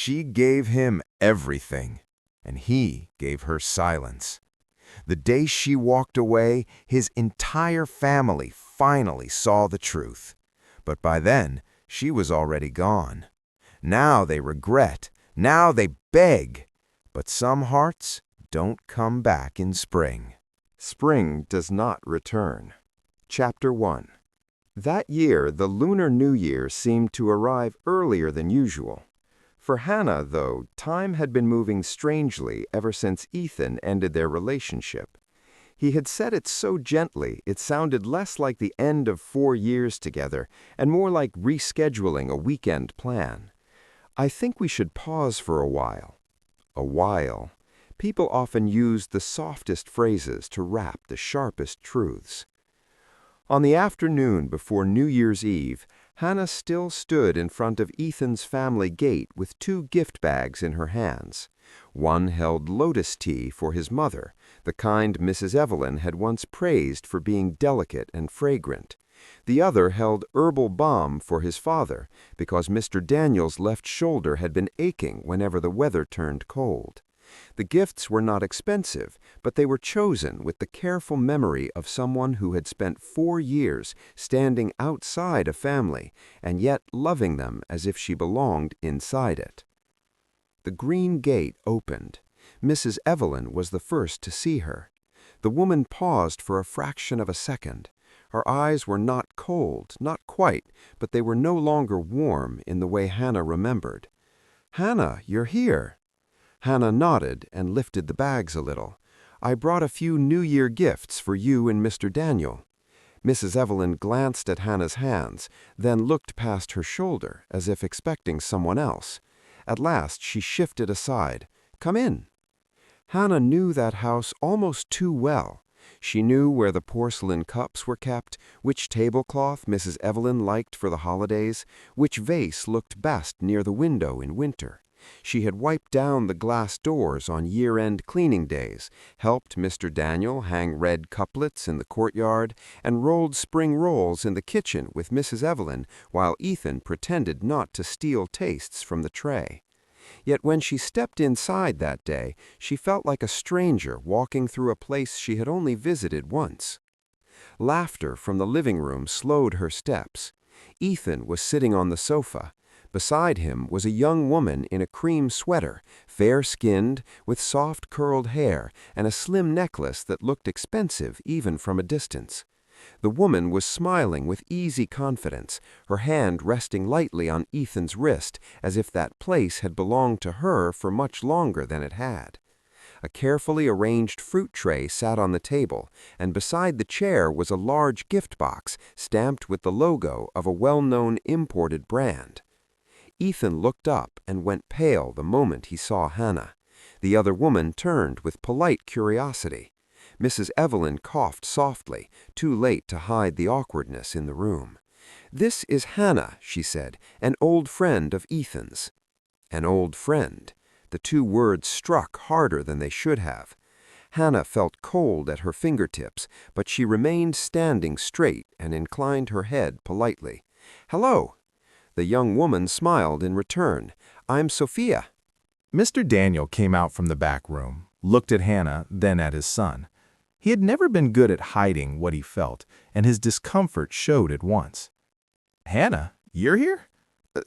She gave him everything, and he gave her silence. The day she walked away, his entire family finally saw the truth. But by then, she was already gone. Now they regret, now they beg. But some hearts don't come back in spring. Spring does not return. Chapter 1. That year, the Lunar New Year seemed to arrive earlier than usual. For Hannah, though, time had been moving strangely ever since Ethan ended their relationship. He had said it so gently it sounded less like the end of 4 years together and more like rescheduling a weekend plan. I think we should pause for a while. A while. People often use the softest phrases to wrap the sharpest truths. On the afternoon before New Year's Eve, Hannah still stood in front of Ethan's family gate with 2 gift bags in her hands. One held lotus tea for his mother, the kind Mrs. Evelyn had once praised for being delicate and fragrant. The other held herbal balm for his father, because Mr. Daniel's left shoulder had been aching whenever the weather turned cold. The gifts were not expensive, but they were chosen with the careful memory of someone who had spent 4 years standing outside a family and yet loving them as if she belonged inside it. The green gate opened. Mrs. Evelyn was the first to see her. The woman paused for a fraction of a second. Her eyes were not cold, not quite, but they were no longer warm in the way Hannah remembered. "Hannah, you're here." Hannah nodded and lifted the bags a little. "I brought a few New Year gifts for you and Mr. Daniel." Mrs. Evelyn glanced at Hannah's hands, then looked past her shoulder as if expecting someone else. At last she shifted aside. "Come in." Hannah knew that house almost too well. She knew where the porcelain cups were kept, which tablecloth Mrs. Evelyn liked for the holidays, which vase looked best near the window in winter. She had wiped down the glass doors on year-end cleaning days, helped Mr. Daniel hang red couplets in the courtyard, and rolled spring rolls in the kitchen with Mrs. Evelyn while Ethan pretended not to steal tastes from the tray. Yet when she stepped inside that day, she felt like a stranger walking through a place she had only visited once. Laughter from the living room slowed her steps. Ethan was sitting on the sofa. Beside him was a young woman in a cream sweater, fair-skinned, with soft curled hair and a slim necklace that looked expensive even from a distance. The woman was smiling with easy confidence, her hand resting lightly on Ethan's wrist as if that place had belonged to her for much longer than it had. A carefully arranged fruit tray sat on the table, and beside the chair was a large gift box stamped with the logo of a well-known imported brand. Ethan looked up and went pale the moment he saw Hannah. The other woman turned with polite curiosity. Mrs. Evelyn coughed softly, too late to hide the awkwardness in the room. "This is Hannah," she said, "an old friend of Ethan's." An old friend. The 2 words struck harder than they should have. Hannah felt cold at her fingertips, but she remained standing straight and inclined her head politely. "Hello." The young woman smiled in return. "I'm Sophia." Mr. Daniel came out from the back room, looked at Hannah, then at his son. He had never been good at hiding what he felt, and his discomfort showed at once. "Hannah, you're here?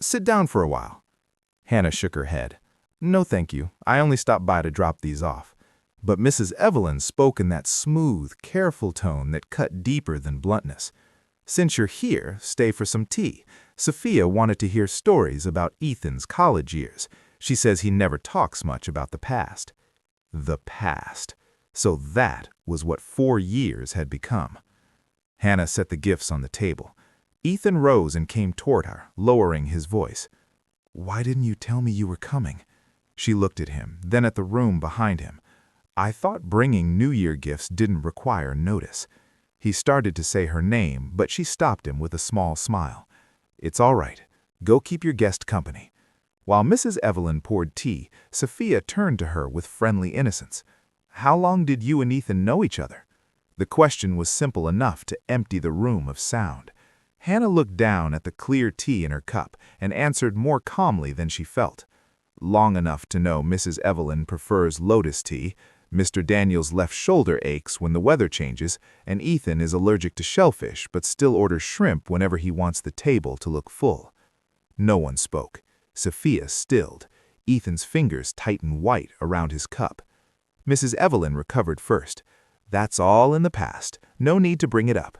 Sit down for a while." Hannah shook her head. "No, thank you. I only stopped by to drop these off." But Mrs. Evelyn spoke in that smooth, careful tone that cut deeper than bluntness. "Since you're here, stay for some tea. Sophia wanted to hear stories about Ethan's college years. She says he never talks much about the past." The past. So that was what 4 years had become. Hannah set the gifts on the table. Ethan rose and came toward her, lowering his voice. "Why didn't you tell me you were coming?" She looked at him, then at the room behind him. "I thought bringing New Year gifts didn't require notice." He started to say her name, but she stopped him with a small smile. "It's all right. Go keep your guest company." While Mrs. Evelyn poured tea, Sophia turned to her with friendly innocence. "How long did you and Ethan know each other?" The question was simple enough to empty the room of sound. Hannah looked down at the clear tea in her cup and answered more calmly than she felt. long enough to know Mrs. Evelyn prefers lotus tea, Mr. Daniel's left shoulder aches when the weather changes, and Ethan is allergic to shellfish but still orders shrimp whenever he wants the table to look full. No one spoke. Sophia stilled. Ethan's fingers tightened white around his cup. Mrs. Evelyn recovered first. That's all in the past. No need to bring it up.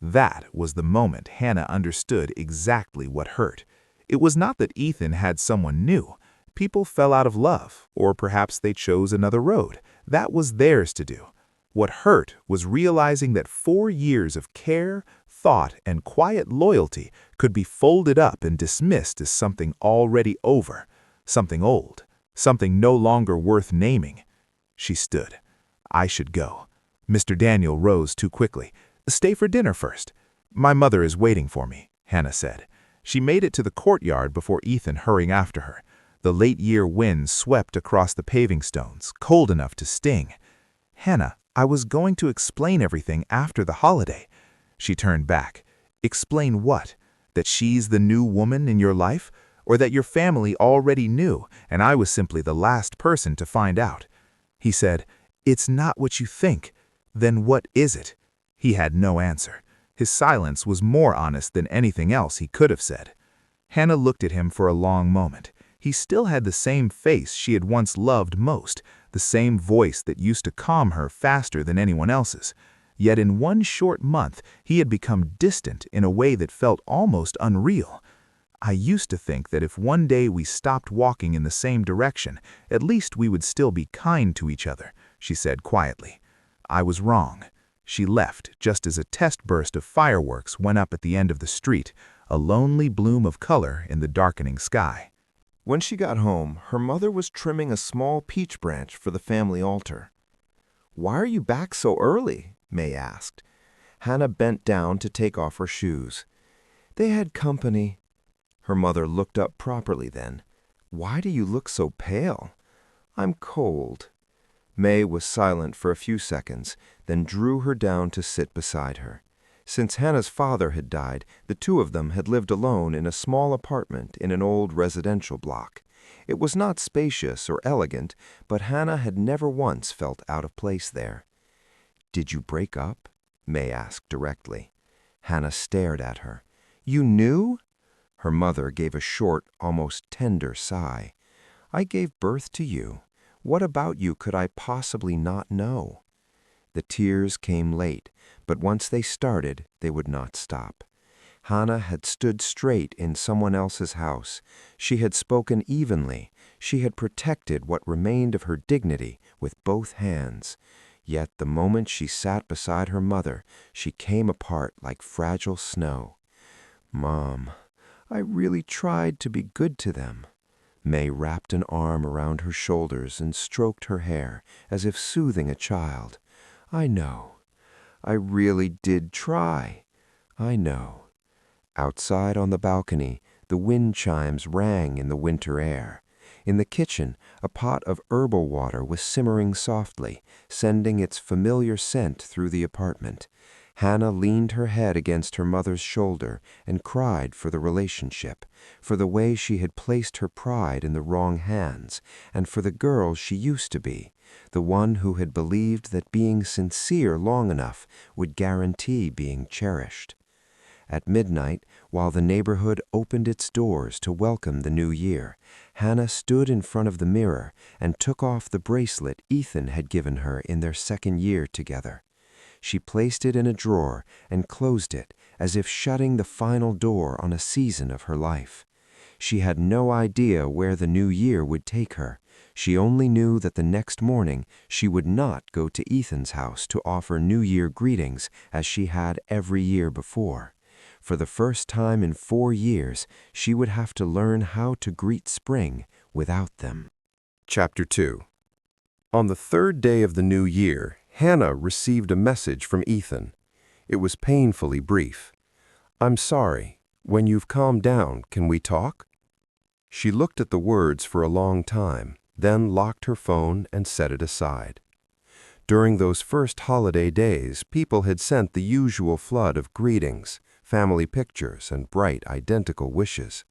That was the moment Hannah understood exactly what hurt. It was not that Ethan had someone new. People fell out of love, or perhaps they chose another road. That was theirs to do. What hurt was realizing that 4 years of care, thought, and quiet loyalty could be folded up and dismissed as something already over, something old, something no longer worth naming. She stood. I should go. Mr. Daniel rose too quickly. Stay for dinner first. My mother is waiting for me, Hannah said. She made it to the courtyard before Ethan hurrying after her. The late-year wind swept across the paving stones, cold enough to sting. Hannah, I was going to explain everything after the holiday. She turned back. Explain what? That she's the new woman in your life? Or that your family already knew, and I was simply the last person to find out? He said, It's not what you think. Then what is it? He had no answer. His silence was more honest than anything else he could have said. Hannah looked at him for a long moment. He still had the same face she had once loved most, the same voice that used to calm her faster than anyone else's. Yet in 1 short month, he had become distant in a way that felt almost unreal. I used to think that if one day we stopped walking in the same direction, at least we would still be kind to each other, she said quietly. I was wrong. She left just as a test burst of fireworks went up at the end of the street, a lonely bloom of color in the darkening sky. When she got home, her mother was trimming a small peach branch for the family altar. "Why are you back so early?" May asked. Hannah bent down to take off her shoes. "They had company." Her mother looked up properly then. "Why do you look so pale?" "I'm cold." May was silent for a few seconds, then drew her down to sit beside her. Since Hannah's father had died, the two of them had lived alone in a small apartment in an old residential block. It was not spacious or elegant, but Hannah had never once felt out of place there. "Did you break up?" May asked directly. Hannah stared at her. "You knew?" Her mother gave a short, almost tender sigh. "I gave birth to you. What about you could I possibly not know?" The tears came late, but once they started, they would not stop. Hannah had stood straight in someone else's house. She had spoken evenly. She had protected what remained of her dignity with both hands. Yet the moment she sat beside her mother, she came apart like fragile snow. "Mom, I really tried to be good to them." May wrapped an arm around her shoulders and stroked her hair, as if soothing a child. "I know. I really did try. I know." Outside on the balcony, the wind chimes rang in the winter air. In the kitchen, a pot of herbal water was simmering softly, sending its familiar scent through the apartment. Hannah leaned her head against her mother's shoulder and cried for the relationship, for the way she had placed her pride in the wrong hands, and for the girl she used to be, the one who had believed that being sincere long enough would guarantee being cherished. At midnight, while the neighborhood opened its doors to welcome the new year, Hannah stood in front of the mirror and took off the bracelet Ethan had given her in their second year together. She placed it in a drawer and closed it, as if shutting the final door on a season of her life. She had no idea where the new year would take her. She only knew that the next morning she would not go to Ethan's house to offer New Year greetings as she had every year before. For the first time in 4 years, she would have to learn how to greet spring without them. Chapter 2. On the 3rd day of the new year, Hannah received a message from Ethan. It was painfully brief. "I'm sorry. When you've calmed down, can we talk?" She looked at the words for a long time, then locked her phone and set it aside. During those first holiday days, people had sent the usual flood of greetings, family pictures, and bright, identical wishes.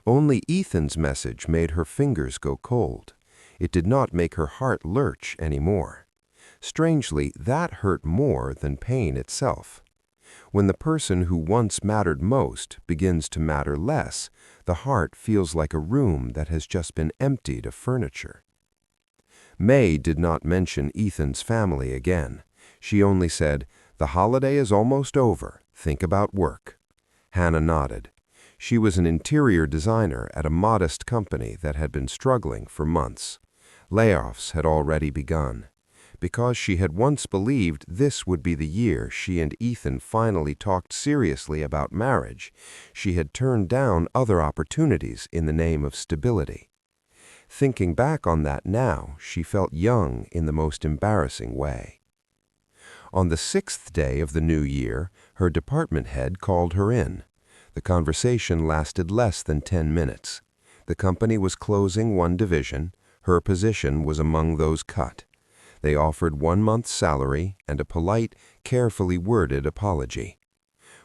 Only Ethan's message made her fingers go cold. It did not make her heart lurch anymore. Strangely, that hurt more than pain itself. When the person who once mattered most begins to matter less, the heart feels like a room that has just been emptied of furniture. May did not mention Ethan's family again. She only said, "The holiday is almost over. Think about work." Hannah nodded. She was an interior designer at a modest company that had been struggling for months. Layoffs had already begun. Because she had once believed this would be the year she and Ethan finally talked seriously about marriage, she had turned down other opportunities in the name of stability. Thinking back on that now, she felt young in the most embarrassing way. On the 6th day of the new year, her department head called her in. The conversation lasted less than 10 minutes. The company was closing one division. Her position was among those cut. They offered 1 month's salary and a polite, carefully worded apology.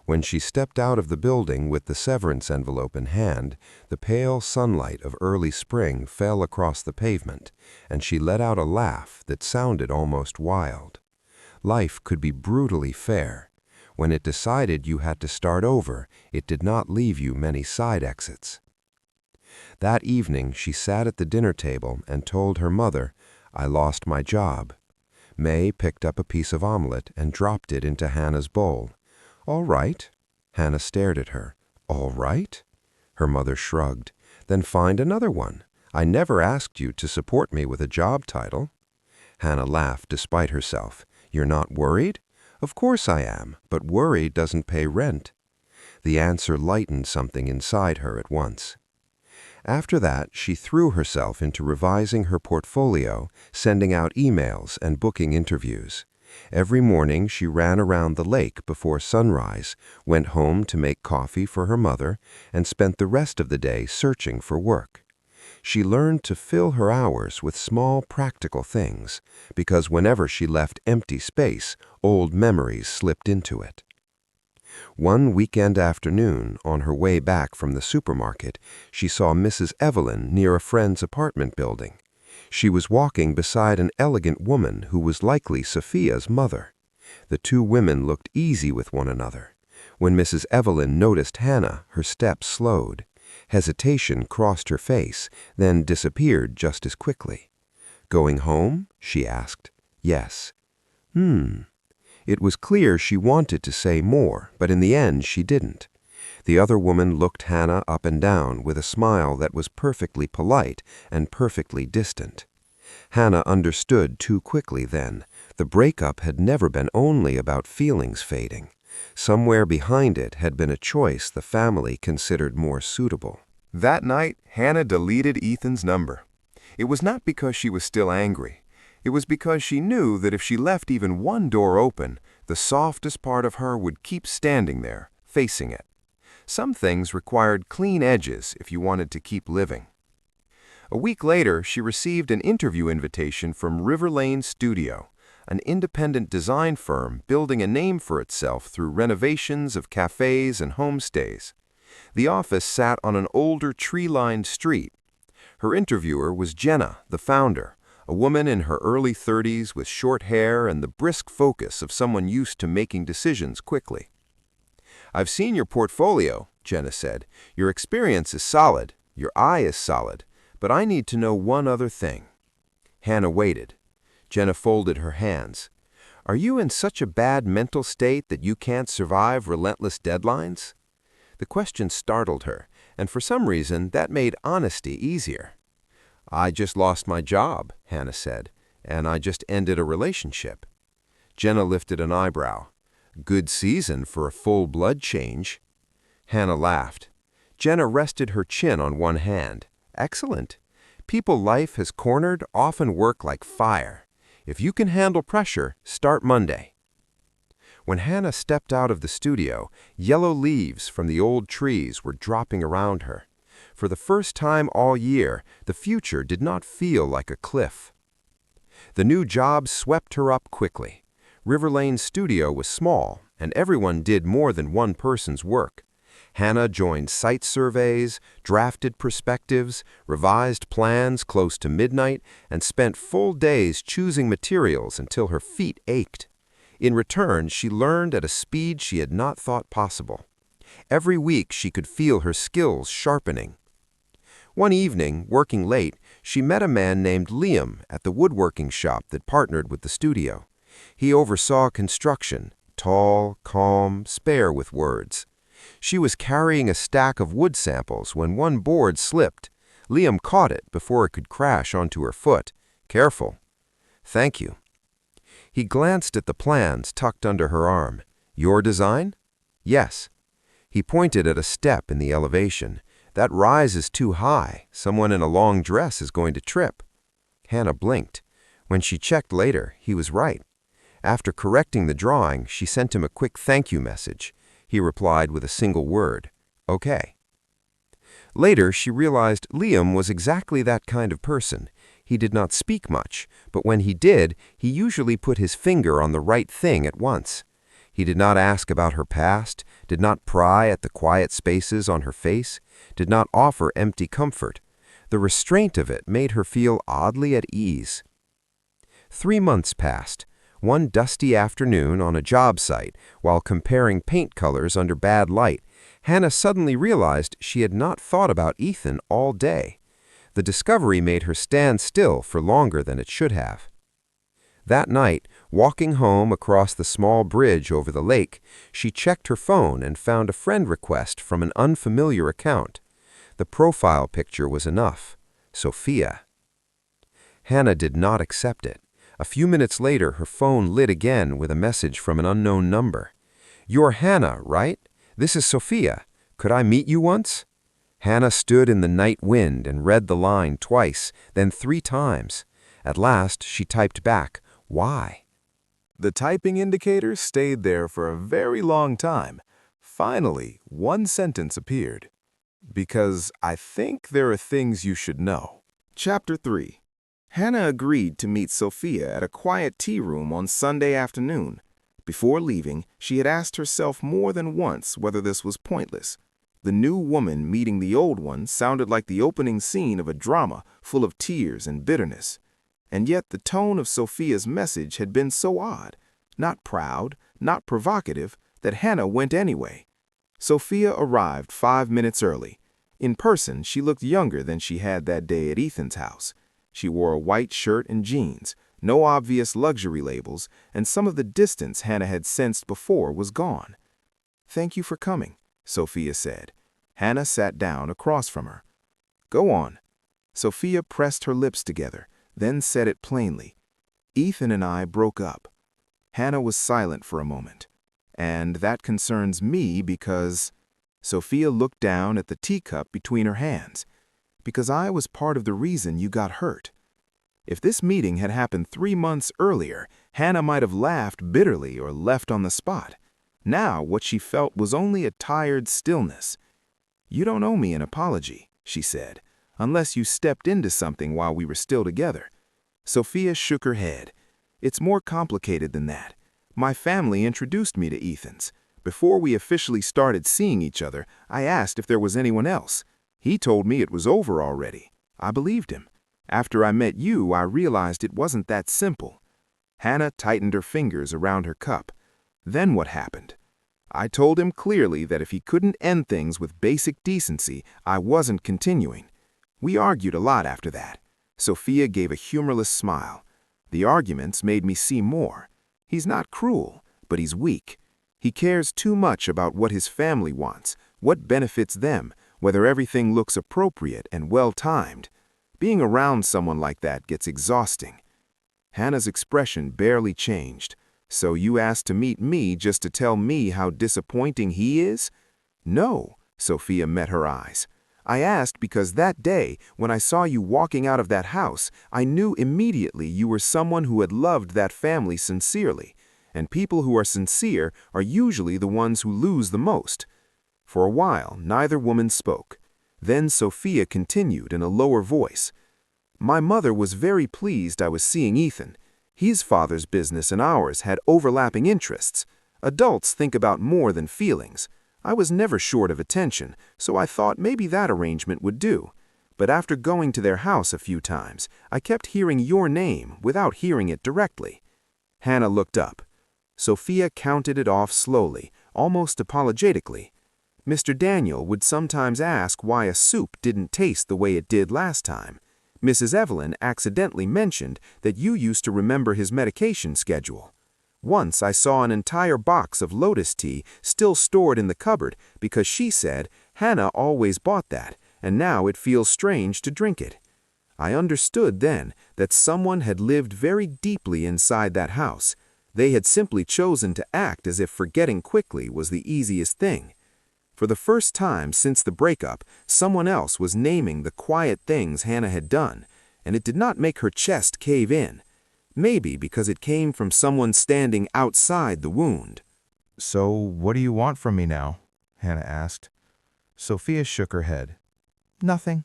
When she stepped out of the building with the severance envelope in hand, the pale sunlight of early spring fell across the pavement, and she let out a laugh that sounded almost wild. Life could be brutally fair. When it decided you had to start over, it did not leave you many side exits. That evening she sat at the dinner table and told her mother, "I lost my job." May picked up a piece of omelet and dropped it into Hannah's bowl. "All right." Hannah stared at her. "All right?" Her mother shrugged. "Then find another one. I never asked you to support me with a job title." Hannah laughed despite herself. "You're not worried?" "Of course I am, but worry doesn't pay rent." The answer lightened something inside her at once. After that, she threw herself into revising her portfolio, sending out emails, and booking interviews. Every morning she ran around the lake before sunrise, went home to make coffee for her mother, and spent the rest of the day searching for work. She learned to fill her hours with small practical things, because whenever she left empty space, old memories slipped into it. One weekend afternoon, on her way back from the supermarket, she saw Mrs. Evelyn near a friend's apartment building. She was walking beside an elegant woman who was likely Sophia's mother. The two women looked easy with one another. When Mrs. Evelyn noticed Hannah, her steps slowed. Hesitation crossed her face, then disappeared just as quickly. "Going home?" she asked. "Yes." It was clear she wanted to say more, but in the end she didn't. The other woman looked Hannah up and down with a smile that was perfectly polite and perfectly distant. Hannah understood too quickly then. The breakup had never been only about feelings fading. Somewhere behind it had been a choice the family considered more suitable. That night, Hannah deleted Ethan's number. It was not because she was still angry. It was because she knew that if she left even one door open, the softest part of her would keep standing there, facing it. Some things required clean edges if you wanted to keep living. A week later, she received an interview invitation from River Lane Studio, an independent design firm building a name for itself through renovations of cafes and homestays. The office sat on an older tree-lined street. Her interviewer was Jenna, the founder, a woman in her early 30s with short hair and the brisk focus of someone used to making decisions quickly. "I've seen your portfolio," Jenna said. "Your experience is solid, your eye is solid, but I need to know one other thing." Hannah waited. Jenna folded her hands. "Are you in such a bad mental state that you can't survive relentless deadlines?" The question startled her, and for some reason that made honesty easier. "I just lost my job," Hannah said, "and I just ended a relationship." Jenna lifted an eyebrow. "Good season for a full blood change." Hannah laughed. Jenna rested her chin on one hand. "Excellent. People life has cornered often work like fire. If you can handle pressure, start Monday." When Hannah stepped out of the studio, yellow leaves from the old trees were dropping around her. For the first time all year, the future did not feel like a cliff. The new job swept her up quickly. River Lane Studio was small, and everyone did more than one person's work. Hannah joined site surveys, drafted perspectives, revised plans close to midnight, and spent full days choosing materials until her feet ached. In return, she learned at a speed she had not thought possible. Every week she could feel her skills sharpening. One evening, working late, she met a man named Liam at the woodworking shop that partnered with the studio. He oversaw construction, tall, calm, spare with words. She was carrying a stack of wood samples when one board slipped. Liam caught it before it could crash onto her foot. "Careful." "Thank you." He glanced at the plans tucked under her arm. "Your design?" "Yes." He pointed at a step in the elevation. "That rise is too high. Someone in a long dress is going to trip." Hannah blinked. When she checked later, he was right. After correcting the drawing, she sent him a quick thank you message. He replied with a single word, "Okay." Later, she realized Liam was exactly that kind of person. He did not speak much, but when he did, he usually put his finger on the right thing at once. He did not ask about her past, did not pry at the quiet spaces on her face, did not offer empty comfort. The restraint of it made her feel oddly at ease. 3 months passed. One dusty afternoon on a job site, while comparing paint colors under bad light, Hannah suddenly realized she had not thought about Ethan all day. The discovery made her stand still for longer than it should have. That night, walking home across the small bridge over the lake, she checked her phone and found a friend request from an unfamiliar account. The profile picture was enough. Sophia. Hannah did not accept it. A few minutes later, her phone lit again with a message from an unknown number. "You're Hannah, right? This is Sophia. Could I meet you once?" Hannah stood in the night wind and read the line twice, then 3 times. At last, she typed back, "Why?" The typing indicator stayed there for a very long time. Finally, one sentence appeared. "Because I think there are things you should know." Chapter 3. Hannah agreed to meet Sophia at a quiet tea room on Sunday afternoon. Before leaving, she had asked herself more than once whether this was pointless. The new woman meeting the old one sounded like the opening scene of a drama full of tears and bitterness. And yet the tone of Sophia's message had been so odd, not proud, not provocative, that Hannah went anyway. Sophia arrived 5 minutes early. In person, she looked younger than she had that day at Ethan's house. She wore a white shirt and jeans, no obvious luxury labels, and some of the distance Hannah had sensed before was gone. "Thank you for coming," Sophia said. Hannah sat down across from her. "Go on." Sophia pressed her lips together, then said it plainly. "Ethan and I broke up." Hannah was silent for a moment. "And that concerns me because—" Sophia looked down at the teacup between her hands. "Because I was part of the reason you got hurt." If this meeting had happened 3 months earlier, Hannah might have laughed bitterly or left on the spot. Now what she felt was only a tired stillness. "You don't owe me an apology," she said, "unless you stepped into something while we were still together." Sophia shook her head. "It's more complicated than that. My family introduced me to Ethan's. Before we officially started seeing each other, I asked if there was anyone else. He told me it was over already. I believed him. After I met you, I realized it wasn't that simple." Hannah tightened her fingers around her cup. "Then what happened?" "I told him clearly that if he couldn't end things with basic decency, I wasn't continuing. We argued a lot after that." Sophia gave a humorless smile. "The arguments made me see more. He's not cruel, but he's weak. He cares too much about what his family wants, what benefits them, whether everything looks appropriate and well-timed. Being around someone like that gets exhausting." Hannah's expression barely changed. "So you asked to meet me just to tell me how disappointing he is?" "No," Sophia met her eyes. "I asked because that day, when I saw you walking out of that house, I knew immediately you were someone who had loved that family sincerely, and people who are sincere are usually the ones who lose the most." For a while, neither woman spoke. Then Sophia continued in a lower voice. "My mother was very pleased I was seeing Ethan. His father's business and ours had overlapping interests. Adults think about more than feelings. I was never short of attention, so I thought maybe that arrangement would do. But after going to their house a few times, I kept hearing your name without hearing it directly." Hannah looked up. Sophia counted it off slowly, almost apologetically. "Mr. Daniel would sometimes ask why a soup didn't taste the way it did last time. Mrs. Evelyn accidentally mentioned that you used to remember his medication schedule. Once I saw an entire box of Lotus tea still stored in the cupboard because she said Hannah always bought that, and now it feels strange to drink it. I understood then that someone had lived very deeply inside that house. They had simply chosen to act as if forgetting quickly was the easiest thing. For the first time since the breakup, someone else was naming the quiet things Hannah had done, and it did not make her chest cave in. Maybe because it came from someone standing outside the wound." "So what do you want from me now?" Hannah asked. Sophia shook her head. "Nothing.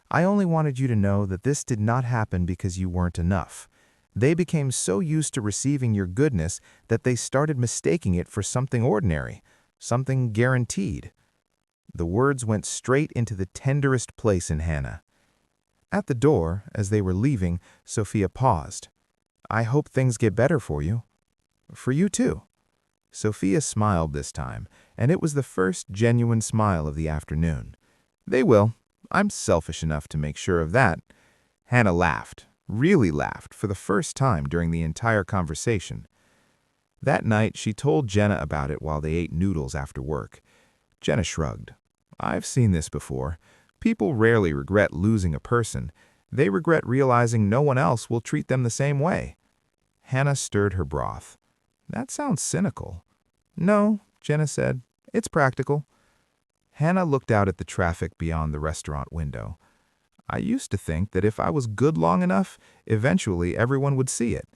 I only wanted you to know that this did not happen because you weren't enough. They became so used to receiving your goodness that they started mistaking it for something ordinary, something guaranteed." The words went straight into the tenderest place in Hannah. At the door, as they were leaving, Sophia paused. "I hope things get better for you. For you too." Sophia smiled this time, and it was the first genuine smile of the afternoon. "They will. I'm selfish enough to make sure of that." Hannah laughed, really laughed, for the first time during the entire conversation. That night, she told Jenna about it while they ate noodles after work. Jenna shrugged. "I've seen this before. People rarely regret losing a person. They regret realizing no one else will treat them the same way." Hannah stirred her broth. "That sounds cynical." "No," Jenna said. "It's practical." Hannah looked out at the traffic beyond the restaurant window. "I used to think that if I was good long enough, eventually everyone would see it."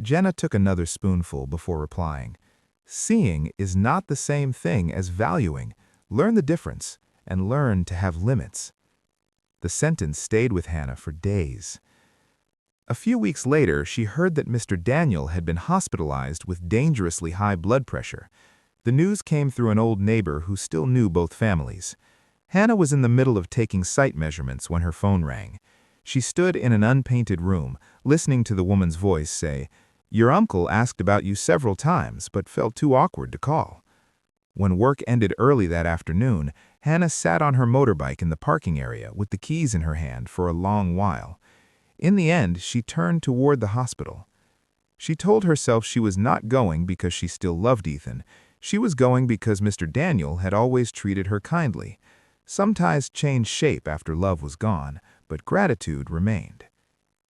Jenna took another spoonful before replying. "Seeing is not the same thing as valuing. Learn the difference, and learn to have limits." The sentence stayed with Hannah for days. A few weeks later, she heard that Mr. Daniel had been hospitalized with dangerously high blood pressure. The news came through an old neighbor who still knew both families. Hannah was in the middle of taking sight measurements when her phone rang. She stood in an unpainted room, listening to the woman's voice say, "Your uncle asked about you several times, but felt too awkward to call." When work ended early that afternoon, Hannah sat on her motorbike in the parking area with the keys in her hand for a long while. In the end, she turned toward the hospital. She told herself she was not going because she still loved Ethan. She was going because Mr. Daniel had always treated her kindly. Some ties changed shape after love was gone, but gratitude remained.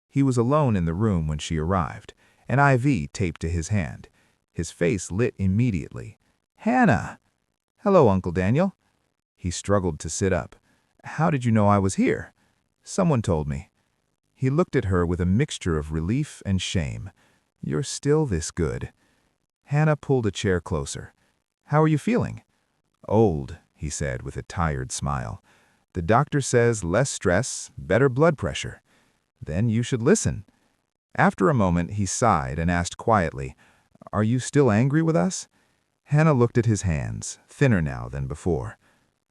He was alone in the room when she arrived, an IV taped to his hand. His face lit immediately. "Hannah!" "Hello, Uncle Daniel." He struggled to sit up. "How did you know I was here?" "Someone told me." He looked at her with a mixture of relief and shame. "You're still this good." Hannah pulled a chair closer. "How are you feeling?" "Old," he said with a tired smile. "The doctor says less stress, better blood pressure." "Then you should listen." After a moment, he sighed and asked quietly, "Are you still angry with us?" Hannah looked at his hands, thinner now than before.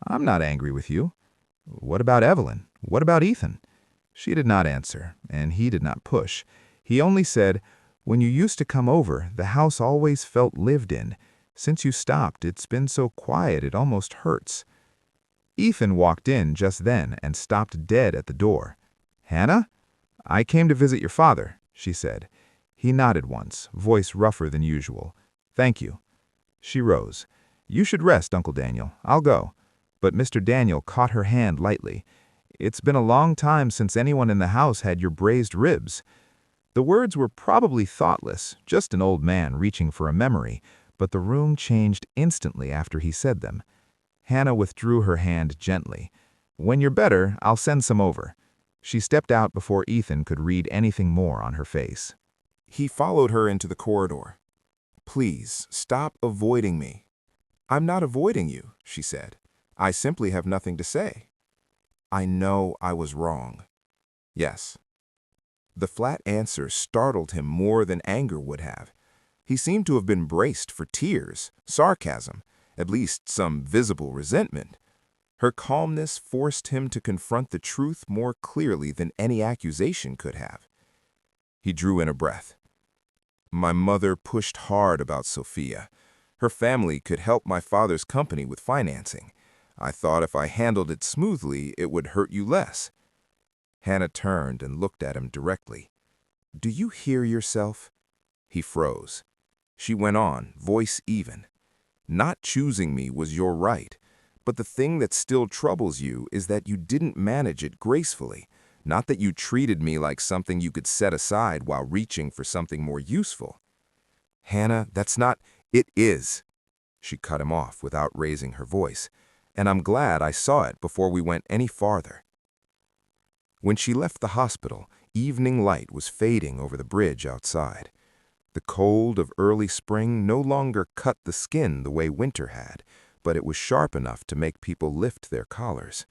"I'm not angry with you." "What about Evelyn? What about Ethan?" She did not answer, and he did not push. He only said, "When you used to come over, the house always felt lived in. Since you stopped, it's been so quiet it almost hurts." Ethan walked in just then and stopped dead at the door. "Hannah?" "I came to visit your father," she said. He nodded once, voice rougher than usual. "Thank you." She rose. "You should rest, Uncle Daniel. I'll go." But Mr. Daniel caught her hand lightly. "It's been a long time since anyone in the house had your braised ribs." The words were probably thoughtless, just an old man reaching for a memory, but the room changed instantly after he said them. Hannah withdrew her hand gently. "When you're better, I'll send some over." She stepped out before Ethan could read anything more on her face. He followed her into the corridor. "Please, stop avoiding me." "I'm not avoiding you," she said. "I simply have nothing to say." "I know I was wrong." "Yes." The flat answer startled him more than anger would have. He seemed to have been braced for tears, sarcasm, at least some visible resentment. Her calmness forced him to confront the truth more clearly than any accusation could have. He drew in a breath. My mother pushed hard about Sophia. Her family could help my father's company with financing. I thought if I handled it smoothly, it would hurt you less. Hannah turned and looked at him directly. Do you hear yourself? He froze. She went on, voice even. Not choosing me was your right, but the thing that still troubles you is that you didn't manage it gracefully, not that you treated me like something you could set aside while reaching for something more useful. Hannah, that's not— It is. She cut him off without raising her voice, and I'm glad I saw it before we went any farther. When she left the hospital, evening light was fading over the bridge outside. The cold of early spring no longer cut the skin the way winter had, but it was sharp enough to make people lift their collars.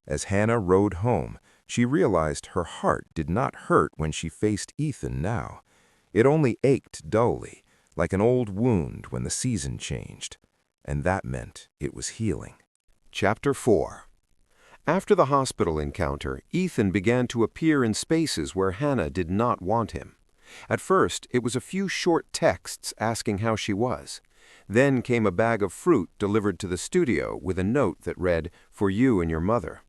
As Hannah rode home, she realized her heart did not hurt when she faced Ethan now. It only ached dully, like an old wound when the season changed. And that meant it was healing. Chapter 4. After the hospital encounter, Ethan began to appear in spaces where Hannah did not want him. At first, it was a few short texts asking how she was. Then came a bag of fruit delivered to the studio with a note that read, "For you and your mother."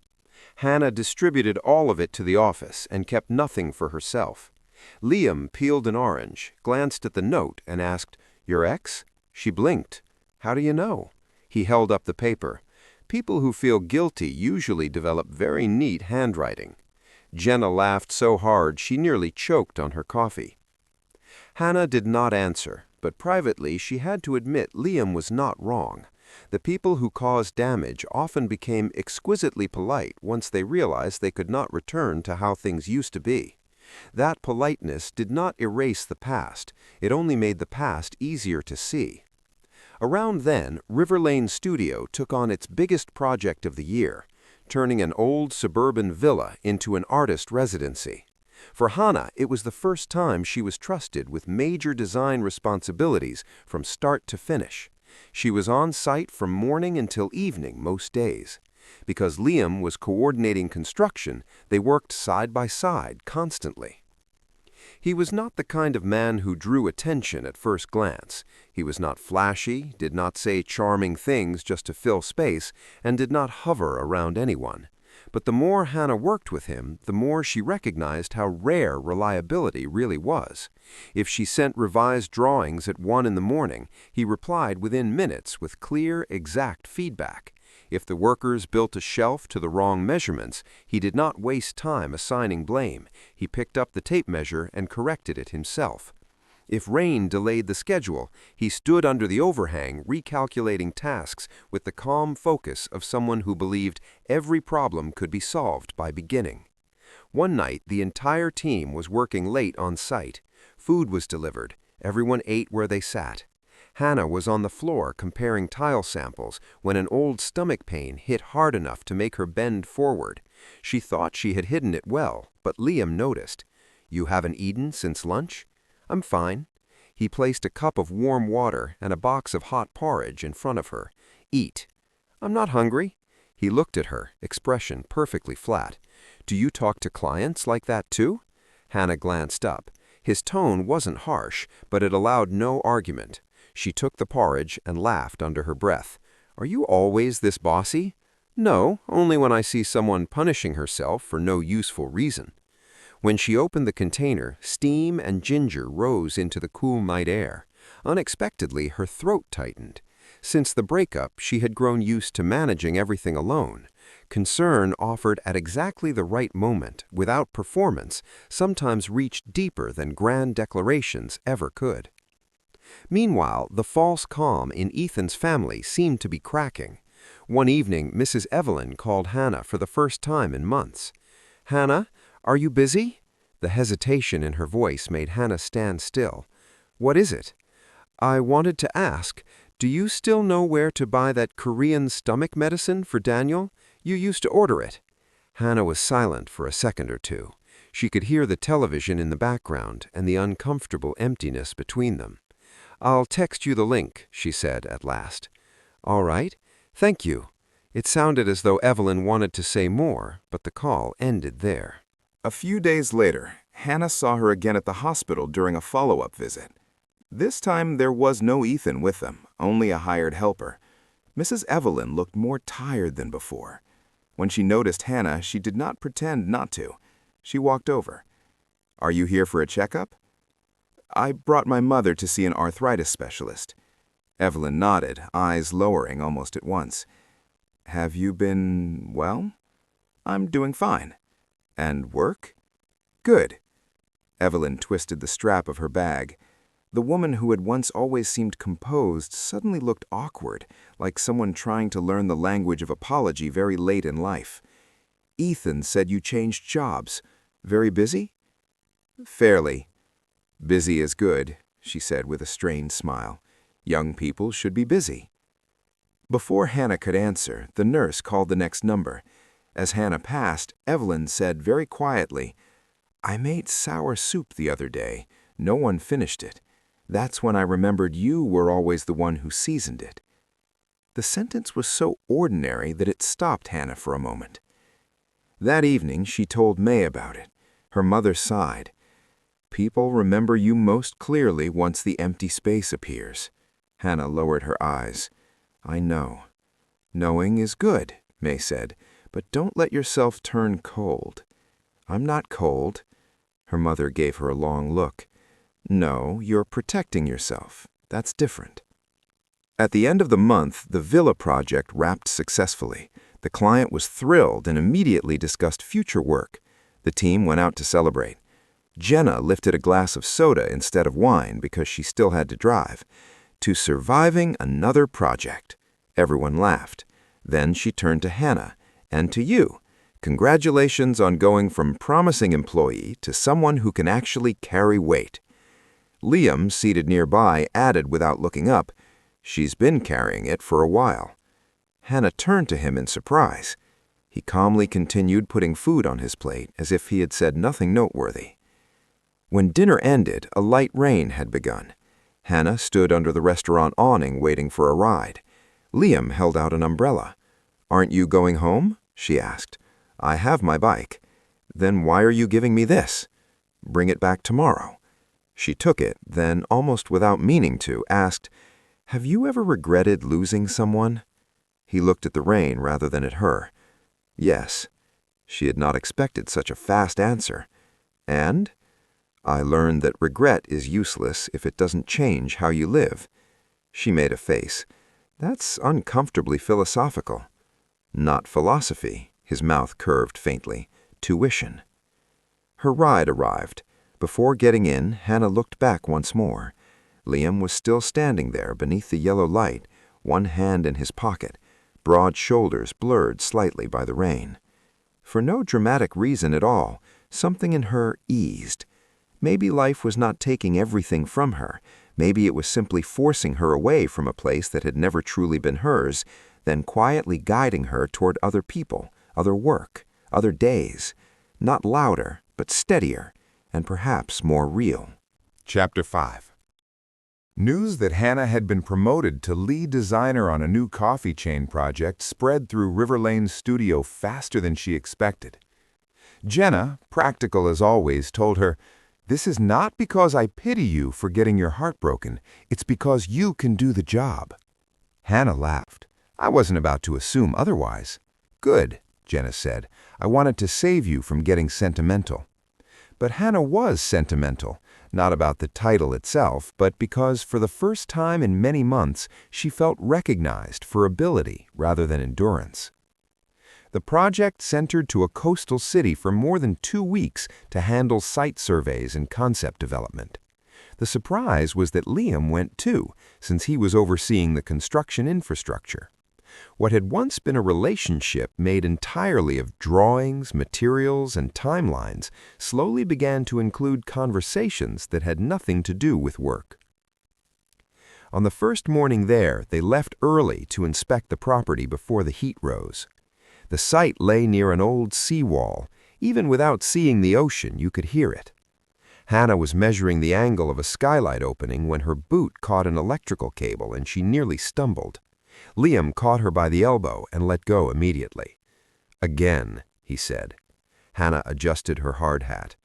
Hannah distributed all of it to the office and kept nothing for herself. Liam peeled an orange, glanced at the note, and asked, "Your ex?" She blinked. "How do you know?" He held up the paper. People who feel guilty usually develop very neat handwriting. Jenna laughed so hard she nearly choked on her coffee. Hannah did not answer, but privately she had to admit Liam was not wrong. The people who caused damage often became exquisitely polite once they realized they could not return to how things used to be. That politeness did not erase the past, it only made the past easier to see. Around then, River Lane Studio took on its biggest project of the year, turning an old suburban villa into an artist residency. For Hannah, it was the first time she was trusted with major design responsibilities from start to finish. She was on site from morning until evening most days. Because Liam was coordinating construction, they worked side by side constantly. He was not the kind of man who drew attention at first glance. He was not flashy, did not say charming things just to fill space, and did not hover around anyone. But the more Hannah worked with him, the more she recognized how rare reliability really was. If she sent revised drawings at 1 in the morning, he replied within minutes with clear, exact feedback. If the workers built a shelf to the wrong measurements, he did not waste time assigning blame. He picked up the tape measure and corrected it himself. If rain delayed the schedule, he stood under the overhang recalculating tasks with the calm focus of someone who believed every problem could be solved by beginning. One night, the entire team was working late on site. Food was delivered. Everyone ate where they sat. Hannah was on the floor comparing tile samples when an old stomach pain hit hard enough to make her bend forward. She thought she had hidden it well, but Liam noticed. "You haven't eaten since lunch?" "I'm fine." He placed a cup of warm water and a box of hot porridge in front of her. "Eat." "I'm not hungry." He looked at her, expression perfectly flat. "Do you talk to clients like that too?" Hannah glanced up. His tone wasn't harsh, but it allowed no argument. She took the porridge and laughed under her breath. "Are you always this bossy?" "No, only when I see someone punishing herself for no useful reason." When she opened the container, steam and ginger rose into the cool night air. Unexpectedly, her throat tightened. Since the breakup, she had grown used to managing everything alone. Concern offered at exactly the right moment, without performance, sometimes reached deeper than grand declarations ever could. Meanwhile, the false calm in Ethan's family seemed to be cracking. One evening, Mrs. Evelyn called Hannah for the first time in months. "Hannah, are you busy?" The hesitation in her voice made Hannah stand still. "What is it?" "I wanted to ask, do you still know where to buy that Korean stomach medicine for Daniel? You used to order it." Hannah was silent for a second or two. She could hear the television in the background and the uncomfortable emptiness between them. "I'll text you the link," she said at last. All right. Thank you. It sounded as though Evelyn wanted to say more, but the call ended there. A few days later, Hannah saw her again at the hospital during a follow-up visit. This time there was no Ethan with them, only a hired helper. Mrs. Evelyn looked more tired than before. When she noticed Hannah, she did not pretend not to. She walked over. "Are you here for a checkup?" "I brought my mother to see an arthritis specialist." Evelyn nodded, eyes lowering almost at once. "Have you been, well?" "I'm doing fine." "And work?" "Good." Evelyn twisted the strap of her bag. The woman who had once always seemed composed suddenly looked awkward, like someone trying to learn the language of apology very late in life. "Ethan said you changed jobs. Very busy?" "Fairly. Busy is good," she said with a strained smile. "Young people should be busy." Before Hannah could answer, the nurse called the next number. As Hannah passed, Evelyn said very quietly, "I made sour soup the other day. No one finished it. That's when I remembered you were always the one who seasoned it." The sentence was so ordinary that it stopped Hannah for a moment. That evening, she told May about it. Her mother sighed. "People remember you most clearly once the empty space appears." Hannah lowered her eyes. "I know." "Knowing is good," May said, "but don't let yourself turn cold." "I'm not cold." Her mother gave her a long look. "No, you're protecting yourself. That's different." At the end of the month, the villa project wrapped successfully. The client was thrilled and immediately discussed future work. The team went out to celebrate. Jenna lifted a glass of soda instead of wine because she still had to drive. To surviving another project. Everyone laughed. Then she turned to Hannah, and to you. Congratulations on going from promising employee to someone who can actually carry weight. Liam, seated nearby, added without looking up, "She's been carrying it for a while." Hannah turned to him in surprise. He calmly continued putting food on his plate as if he had said nothing noteworthy. When dinner ended, a light rain had begun. Hannah stood under the restaurant awning waiting for a ride. Liam held out an umbrella. "Aren't you going home?" she asked. "I have my bike." "Then why are you giving me this?" "Bring it back tomorrow." She took it, then, almost without meaning to, asked, "Have you ever regretted losing someone?" He looked at the rain rather than at her. "Yes." She had not expected such a fast answer. "And?" "I learned that regret is useless if it doesn't change how you live." She made a face. "That's uncomfortably philosophical." "Not philosophy," his mouth curved faintly. "Tuition." Her ride arrived. Before getting in, Hannah looked back once more. Liam was still standing there beneath the yellow light, one hand in his pocket, broad shoulders blurred slightly by the rain. For no dramatic reason at all, something in her eased. Maybe life was not taking everything from her. Maybe it was simply forcing her away from a place that had never truly been hers, then quietly guiding her toward other people, other work, other days. Not louder, but steadier, and perhaps more real. Chapter 5. News that Hannah had been promoted to lead designer on a new coffee chain project spread through River Lane's studio faster than she expected. Jenna, practical as always, told her, "This is not because I pity you for getting your heart broken. It's because you can do the job." Hannah laughed. "I wasn't about to assume otherwise." "Good," Jenna said. "I wanted to save you from getting sentimental." But Hannah was sentimental, not about the title itself, but because for the first time in many months she felt recognized for ability rather than endurance. The project centered to a coastal city for more than 2 weeks to handle site surveys and concept development. The surprise was that Liam went too, since he was overseeing the construction infrastructure. What had once been a relationship made entirely of drawings, materials, and timelines slowly began to include conversations that had nothing to do with work. On the first morning there, they left early to inspect the property before the heat rose. The site lay near an old seawall. Even without seeing the ocean, you could hear it. Hannah was measuring the angle of a skylight opening when her boot caught an electrical cable and she nearly stumbled. Liam caught her by the elbow and let go immediately. "Again," he said. Hannah adjusted her hard hat.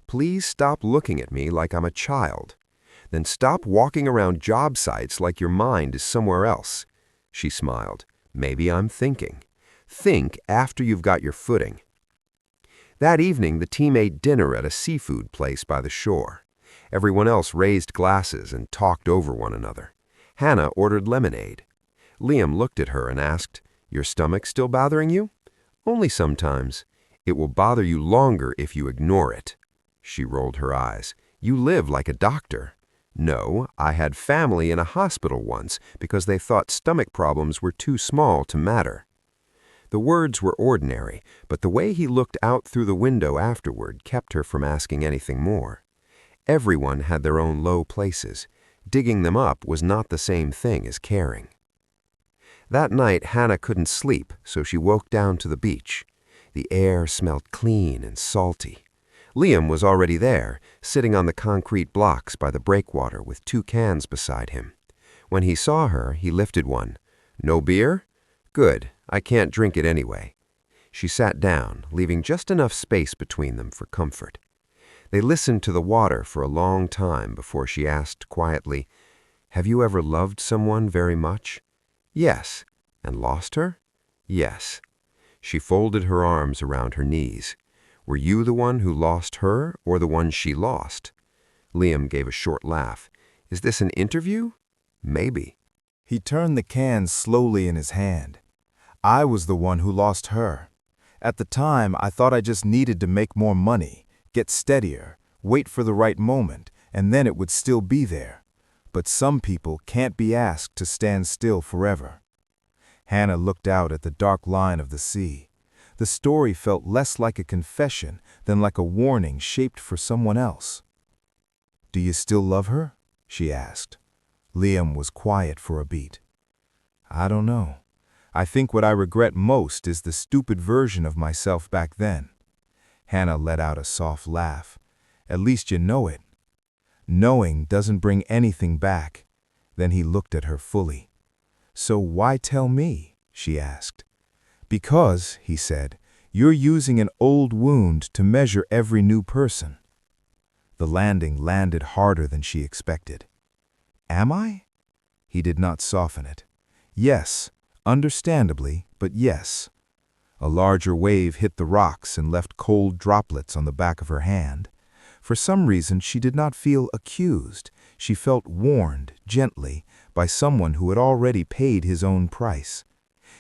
"Please stop looking at me like I'm a child. Then stop walking around job sites like your mind is somewhere else." She smiled. "Maybe I'm thinking. Think after you've got your footing." That evening, the team ate dinner at a seafood place by the shore. Everyone else raised glasses and talked over one another. Hannah ordered lemonade. Liam looked at her and asked, "Your stomach still bothering you?" "Only sometimes. It will bother you longer if you ignore it." She rolled her eyes. "You live like a doctor." "No, I had family in a hospital once because they thought stomach problems were too small to matter." The words were ordinary, but the way he looked out through the window afterward kept her from asking anything more. Everyone had their own low places. Digging them up was not the same thing as caring. That night, Hannah couldn't sleep, so she woke down to the beach. The air smelled clean and salty. Liam was already there, sitting on the concrete blocks by the breakwater with 2 cans beside him. When he saw her, he lifted one. "No beer? Good, I can't drink it anyway." She sat down, leaving just enough space between them for comfort. They listened to the water for a long time before she asked quietly, "Have you ever loved someone very much?" "Yes." "And lost her?" "Yes." She folded her arms around her knees. "Were you the one who lost her or the one she lost?" Liam gave a short laugh. "Is this an interview?" "Maybe." He turned the cans slowly in his hand. "I was the one who lost her. At the time, I thought I just needed to make more money, get steadier, wait for the right moment, and then it would still be there. But some people can't be asked to stand still forever." Hannah looked out at the dark line of the sea. The story felt less like a confession than like a warning shaped for someone else. "Do you still love her?" she asked. Liam was quiet for a beat. "I don't know. I think what I regret most is the stupid version of myself back then." Hannah let out a soft laugh. "At least you know it." "Knowing doesn't bring anything back." Then he looked at her fully. "So why tell me?" she asked. "Because," he said, "you're using an old wound to measure every new person." The landing landed harder than she expected. "Am I?" He did not soften it. "Yes, understandably, but yes." A larger wave hit the rocks and left cold droplets on the back of her hand. For some reason, she did not feel accused. She felt warned, gently, by someone who had already paid his own price.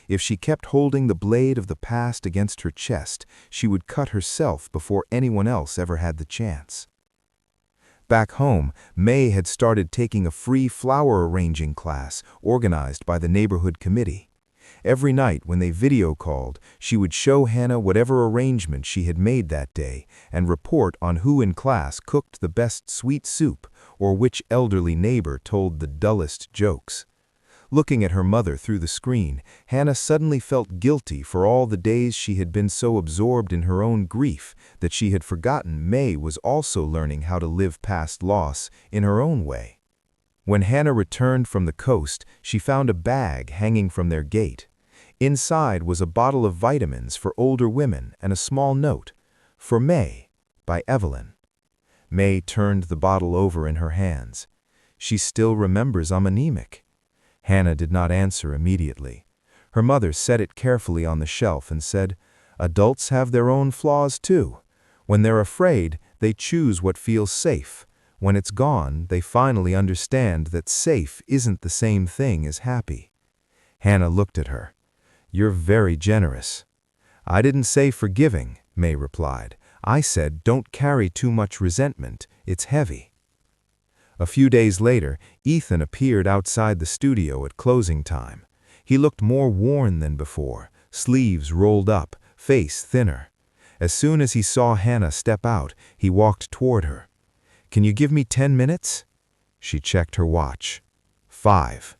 If she kept holding the blade of the past against her chest, she would cut herself before anyone else ever had the chance. Back home, May had started taking a free flower arranging class organized by the neighborhood committee. Every night when they video called, she would show Hannah whatever arrangement she had made that day and report on who in class cooked the best sweet soup or which elderly neighbor told the dullest jokes. Looking at her mother through the screen, Hannah suddenly felt guilty for all the days she had been so absorbed in her own grief that she had forgotten May was also learning how to live past loss in her own way. When Hannah returned from the coast, she found a bag hanging from their gate. Inside was a bottle of vitamins for older women and a small note, "For May," by Evelyn. May turned the bottle over in her hands. "She still remembers I'm anemic." Hannah did not answer immediately. Her mother set it carefully on the shelf and said, "Adults have their own flaws too. When they're afraid, they choose what feels safe. When it's gone, they finally understand that safe isn't the same thing as happy." Hannah looked at her. "You're very generous." "I didn't say forgiving," May replied. "I said don't carry too much resentment. It's heavy." A few days later, Ethan appeared outside the studio at closing time. He looked more worn than before, sleeves rolled up, face thinner. As soon as he saw Hannah step out, he walked toward her. "Can you give me 10 minutes?" She checked her watch. 5.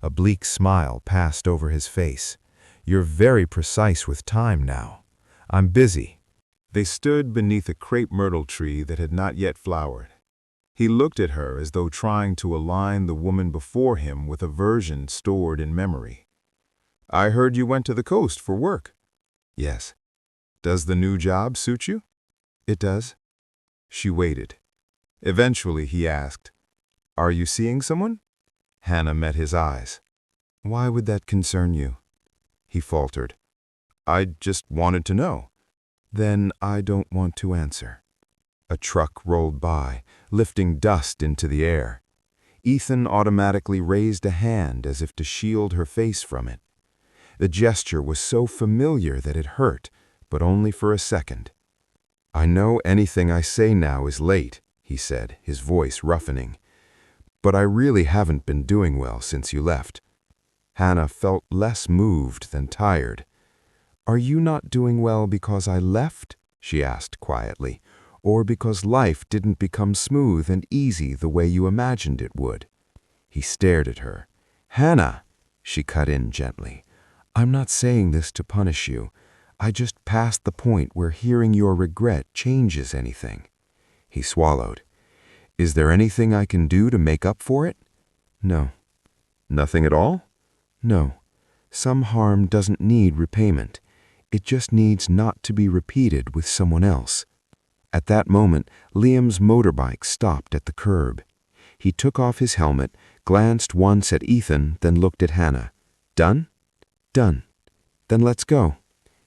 A bleak smile passed over his face. "You're very precise with time now. I'm busy." They stood beneath a crepe myrtle tree that had not yet flowered. He looked at her as though trying to align the woman before him with a version stored in memory. I heard you went to the coast for work. Yes. Does the new job suit you? It does. She waited. Eventually, he asked, Are you seeing someone? Hannah met his eyes. Why would that concern you? He faltered. I just wanted to know. Then I don't want to answer. A truck rolled by, lifting dust into the air. Ethan automatically raised a hand as if to shield her face from it. The gesture was so familiar that it hurt, but only for a second. I know anything I say now is late, he said, his voice roughening. But I really haven't been doing well since you left. Hannah felt less moved than tired. Are you not doing well because I left? She asked quietly. Or because life didn't become smooth and easy the way you imagined it would? He stared at her. Hannah, she cut in gently. I'm not saying this to punish you. I just passed the point where hearing your regret changes anything. He swallowed. Is there anything I can do to make up for it? No. Nothing at all? No. Some harm doesn't need repayment. It just needs not to be repeated with someone else. At that moment, Liam's motorbike stopped at the curb. He took off his helmet, glanced once at Ethan, then looked at Hannah. Done? Done. Then let's go.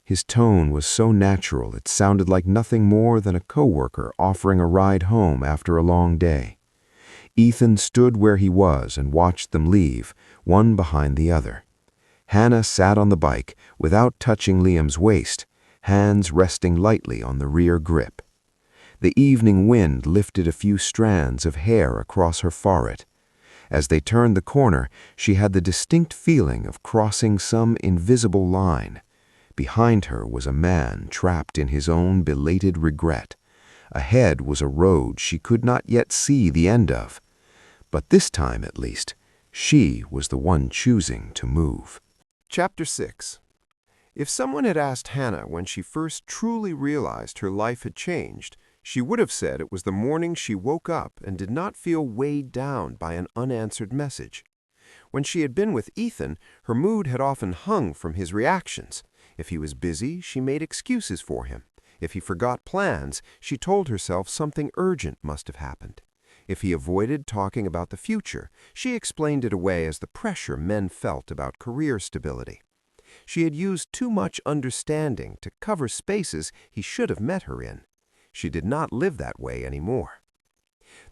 His tone was so natural it sounded like nothing more than a coworker offering a ride home after a long day. Ethan stood where he was and watched them leave, one behind the other. Hannah sat on the bike without touching Liam's waist, hands resting lightly on the rear grip. The evening wind lifted a few strands of hair across her forehead. As they turned the corner, she had the distinct feeling of crossing some invisible line. Behind her was a man trapped in his own belated regret. Ahead was a road she could not yet see the end of. But this time, at least, she was the one choosing to move. Chapter 6. If someone had asked Hannah when she first truly realized her life had changed, she would have said it was the morning she woke up and did not feel weighed down by an unanswered message. When she had been with Ethan, her mood had often hung from his reactions. If he was busy, she made excuses for him. If he forgot plans, she told herself something urgent must have happened. If he avoided talking about the future, she explained it away as the pressure men felt about career stability. She had used too much understanding to cover spaces he should have met her in. She did not live that way anymore.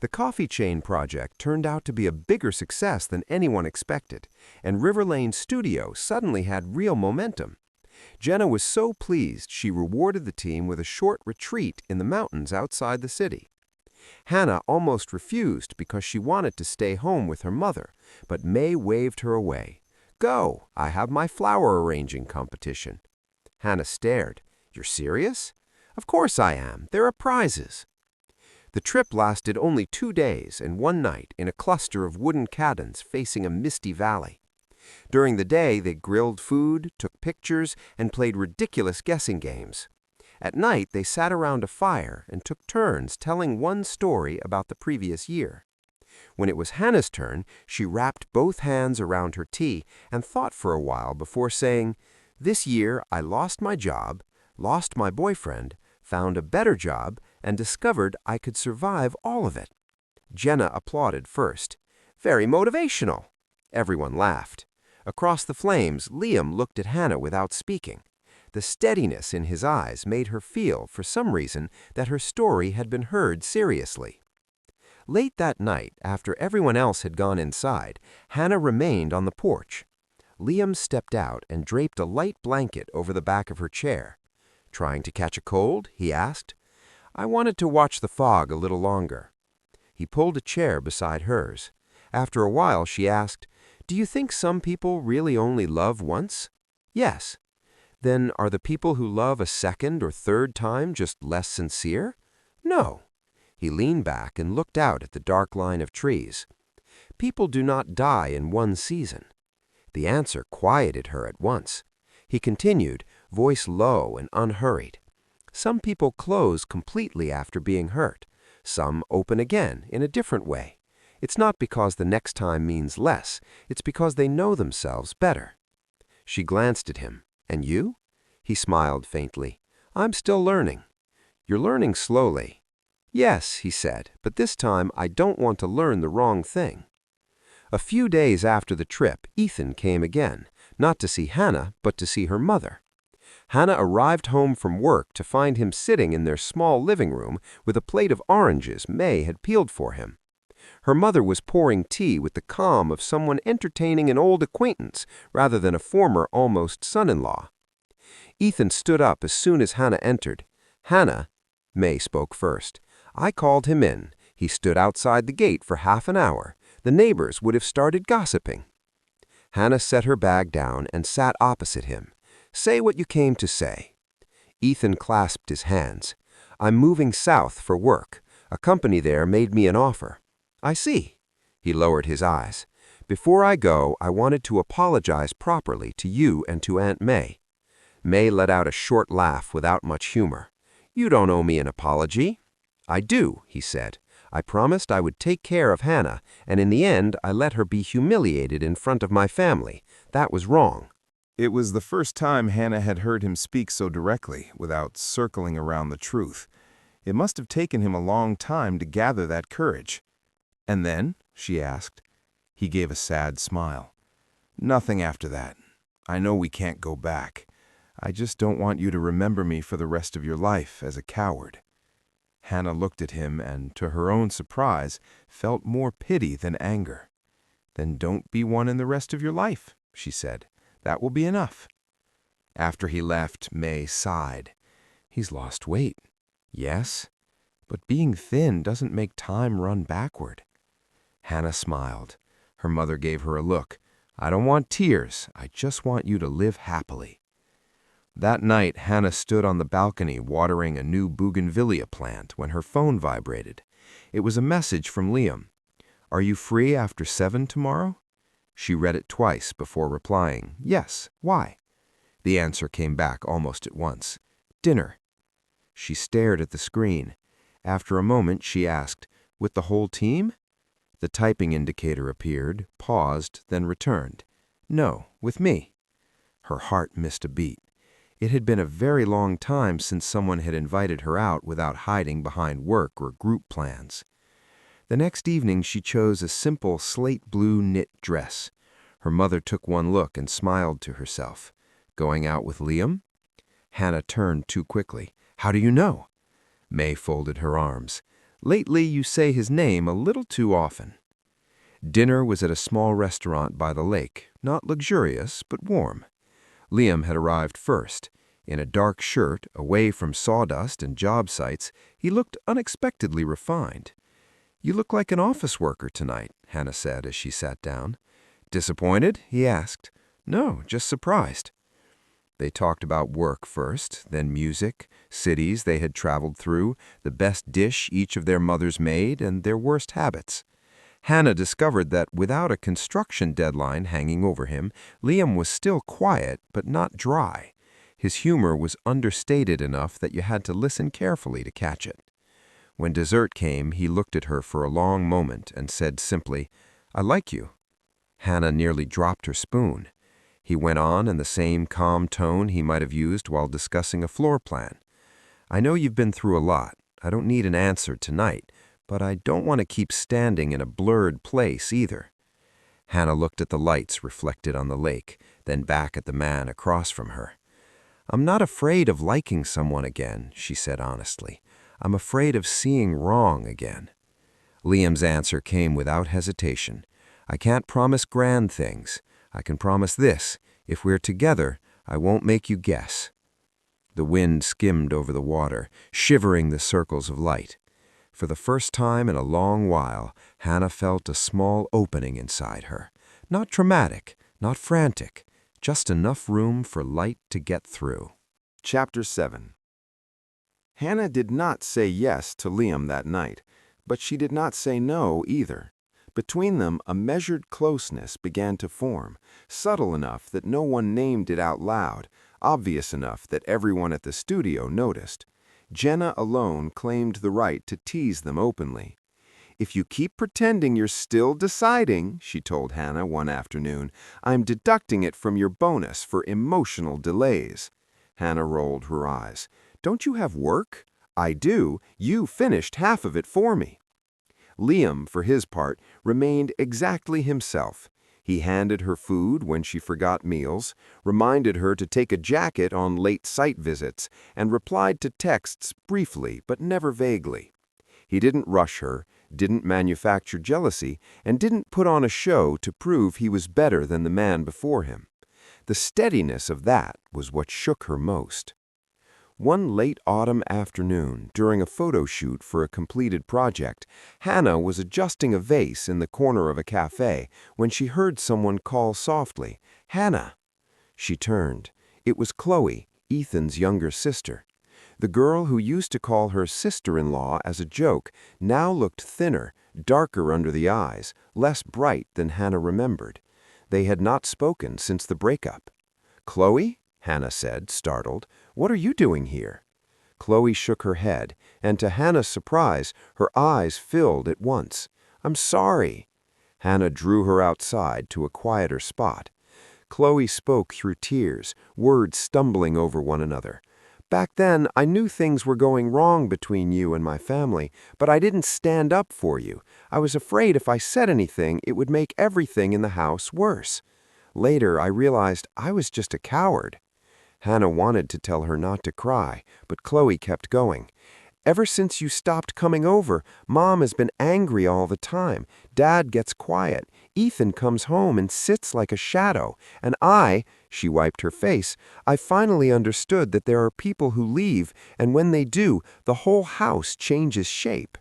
The coffee chain project turned out to be a bigger success than anyone expected, and River Lane Studio suddenly had real momentum. Jenna was so pleased she rewarded the team with a short retreat in the mountains outside the city. Hannah almost refused because she wanted to stay home with her mother, but May waved her away. Go, I have my flower arranging competition. Hannah stared. You're serious? Of course I am. There are prizes. The trip lasted only 2 days and 1 night in a cluster of wooden cabins facing a misty valley. During the day, they grilled food, took pictures, and played ridiculous guessing games. At night, they sat around a fire and took turns telling one story about the previous year. When it was Hannah's turn, she wrapped both hands around her tea and thought for a while before saying, This year I lost my job, lost my boyfriend, found a better job, and discovered I could survive all of it. Jenna applauded first. Very motivational. Everyone laughed. Across the flames, Liam looked at Hannah without speaking. The steadiness in his eyes made her feel, for some reason, that her story had been heard seriously. Late that night, after everyone else had gone inside, Hannah remained on the porch. Liam stepped out and draped a light blanket over the back of her chair. Trying to catch a cold? He asked. I wanted to watch the fog a little longer. He pulled a chair beside hers. After a while, she asked, Do you think some people really only love once? Yes. Then are the people who love a second or third time just less sincere? No. He leaned back and looked out at the dark line of trees. People do not die in one season. The answer quieted her at once. He continued, voice low and unhurried. Some people close completely after being hurt. Some open again in a different way. It's not because the next time means less. It's because they know themselves better. She glanced at him. "And you?" He smiled faintly. "I'm still learning." "You're learning slowly." "Yes," he said, "but this time I don't want to learn the wrong thing." A few days after the trip, Ethan came again, not to see Hannah, but to see her mother. Hannah arrived home from work to find him sitting in their small living room with a plate of oranges May had peeled for him. Her mother was pouring tea with the calm of someone entertaining an old acquaintance rather than a former almost son-in-law. Ethan stood up as soon as Hannah entered. "Hannah," May spoke first. "I called him in. He stood outside the gate for half an hour. The neighbors would have started gossiping." Hannah set her bag down and sat opposite him. "Say what you came to say." Ethan clasped his hands. "I'm moving south for work. A company there made me an offer." "I see." He lowered his eyes. "Before I go, I wanted to apologize properly to you and to Aunt May." May let out a short laugh without much humor. "You don't owe me an apology." "I do," he said. "I promised I would take care of Hannah, and in the end I let her be humiliated in front of my family. That was wrong." It was the first time Hannah had heard him speak so directly, without circling around the truth. It must have taken him a long time to gather that courage. "And then?" she asked. He gave a sad smile. "Nothing after that. I know we can't go back. I just don't want you to remember me for the rest of your life as a coward." Hannah looked at him and, to her own surprise, felt more pity than anger. "Then don't be one in the rest of your life," she said. "That will be enough." After he left, May sighed. "He's lost weight." "Yes, but being thin doesn't make time run backward." Hannah smiled. Her mother gave her a look. "I don't want tears. I just want you to live happily." That night, Hannah stood on the balcony watering a new bougainvillea plant when her phone vibrated. It was a message from Liam. "Are you free after 7 tomorrow?" She read it twice before replying, "Yes, why?" The answer came back almost at once. "Dinner." She stared at the screen. After a moment, she asked, "With the whole team?" The typing indicator appeared, paused, then returned. "No, with me." Her heart missed a beat. It had been a very long time since someone had invited her out without hiding behind work or group plans. The next evening she chose a simple slate blue knit dress. Her mother took one look and smiled to herself. "Going out with Liam?" Hannah turned too quickly. "How do you know?" May folded her arms. "Lately you say his name a little too often." Dinner was at a small restaurant by the lake, not luxurious, but warm. Liam had arrived first. In a dark shirt, away from sawdust and job sites, he looked unexpectedly refined. "You look like an office worker tonight," Hannah said as she sat down. "Disappointed?" he asked. "No, just surprised." They talked about work first, then music, cities they had traveled through, the best dish each of their mothers made, and their worst habits. Hannah discovered that without a construction deadline hanging over him, Liam was still quiet but not dry. His humor was understated enough that you had to listen carefully to catch it. When dessert came, he looked at her for a long moment and said simply, "I like you." Hannah nearly dropped her spoon. He went on in the same calm tone he might have used while discussing a floor plan. "I know you've been through a lot. I don't need an answer tonight, but I don't want to keep standing in a blurred place either." Hannah looked at the lights reflected on the lake, then back at the man across from her. "I'm not afraid of liking someone again," she said honestly. "I'm afraid of seeing wrong again." Liam's answer came without hesitation. "I can't promise grand things. I can promise this. If we're together, I won't make you guess." The wind skimmed over the water, shivering the circles of light. For the first time in a long while, Hannah felt a small opening inside her. Not dramatic, not frantic, just enough room for light to get through. Chapter 7. Hannah did not say yes to Liam that night, but she did not say no either. Between them, a measured closeness began to form, subtle enough that no one named it out loud, obvious enough that everyone at the studio noticed. Jenna alone claimed the right to tease them openly. "If you keep pretending you're still deciding," she told Hannah one afternoon, "I'm deducting it from your bonus for emotional delays." Hannah rolled her eyes. "Don't you have work?" "I do. You finished half of it for me." Liam, for his part, remained exactly himself. He handed her food when she forgot meals, reminded her to take a jacket on late site visits, and replied to texts briefly but never vaguely. He didn't rush her, didn't manufacture jealousy, and didn't put on a show to prove he was better than the man before him. The steadiness of that was what shook her most. One late autumn afternoon, during a photo shoot for a completed project, Hannah was adjusting a vase in the corner of a cafe when she heard someone call softly, "Hannah!" She turned. It was Chloe, Ethan's younger sister. The girl who used to call her sister-in-law as a joke now looked thinner, darker under the eyes, less bright than Hannah remembered. They had not spoken since the breakup. "Chloe?" Hannah said, startled. "What are you doing here?" Chloe shook her head, and to Hannah's surprise, her eyes filled at once. "I'm sorry." Hannah drew her outside to a quieter spot. Chloe spoke through tears, words stumbling over one another. "Back then, I knew things were going wrong between you and my family, but I didn't stand up for you. I was afraid if I said anything, it would make everything in the house worse. Later, I realized I was just a coward." Hannah wanted to tell her not to cry, but Chloe kept going. "Ever since you stopped coming over, Mom has been angry all the time. Dad gets quiet. Ethan comes home and sits like a shadow. And she wiped her face, "I finally understood that there are people who leave, and when they do, the whole house changes shape."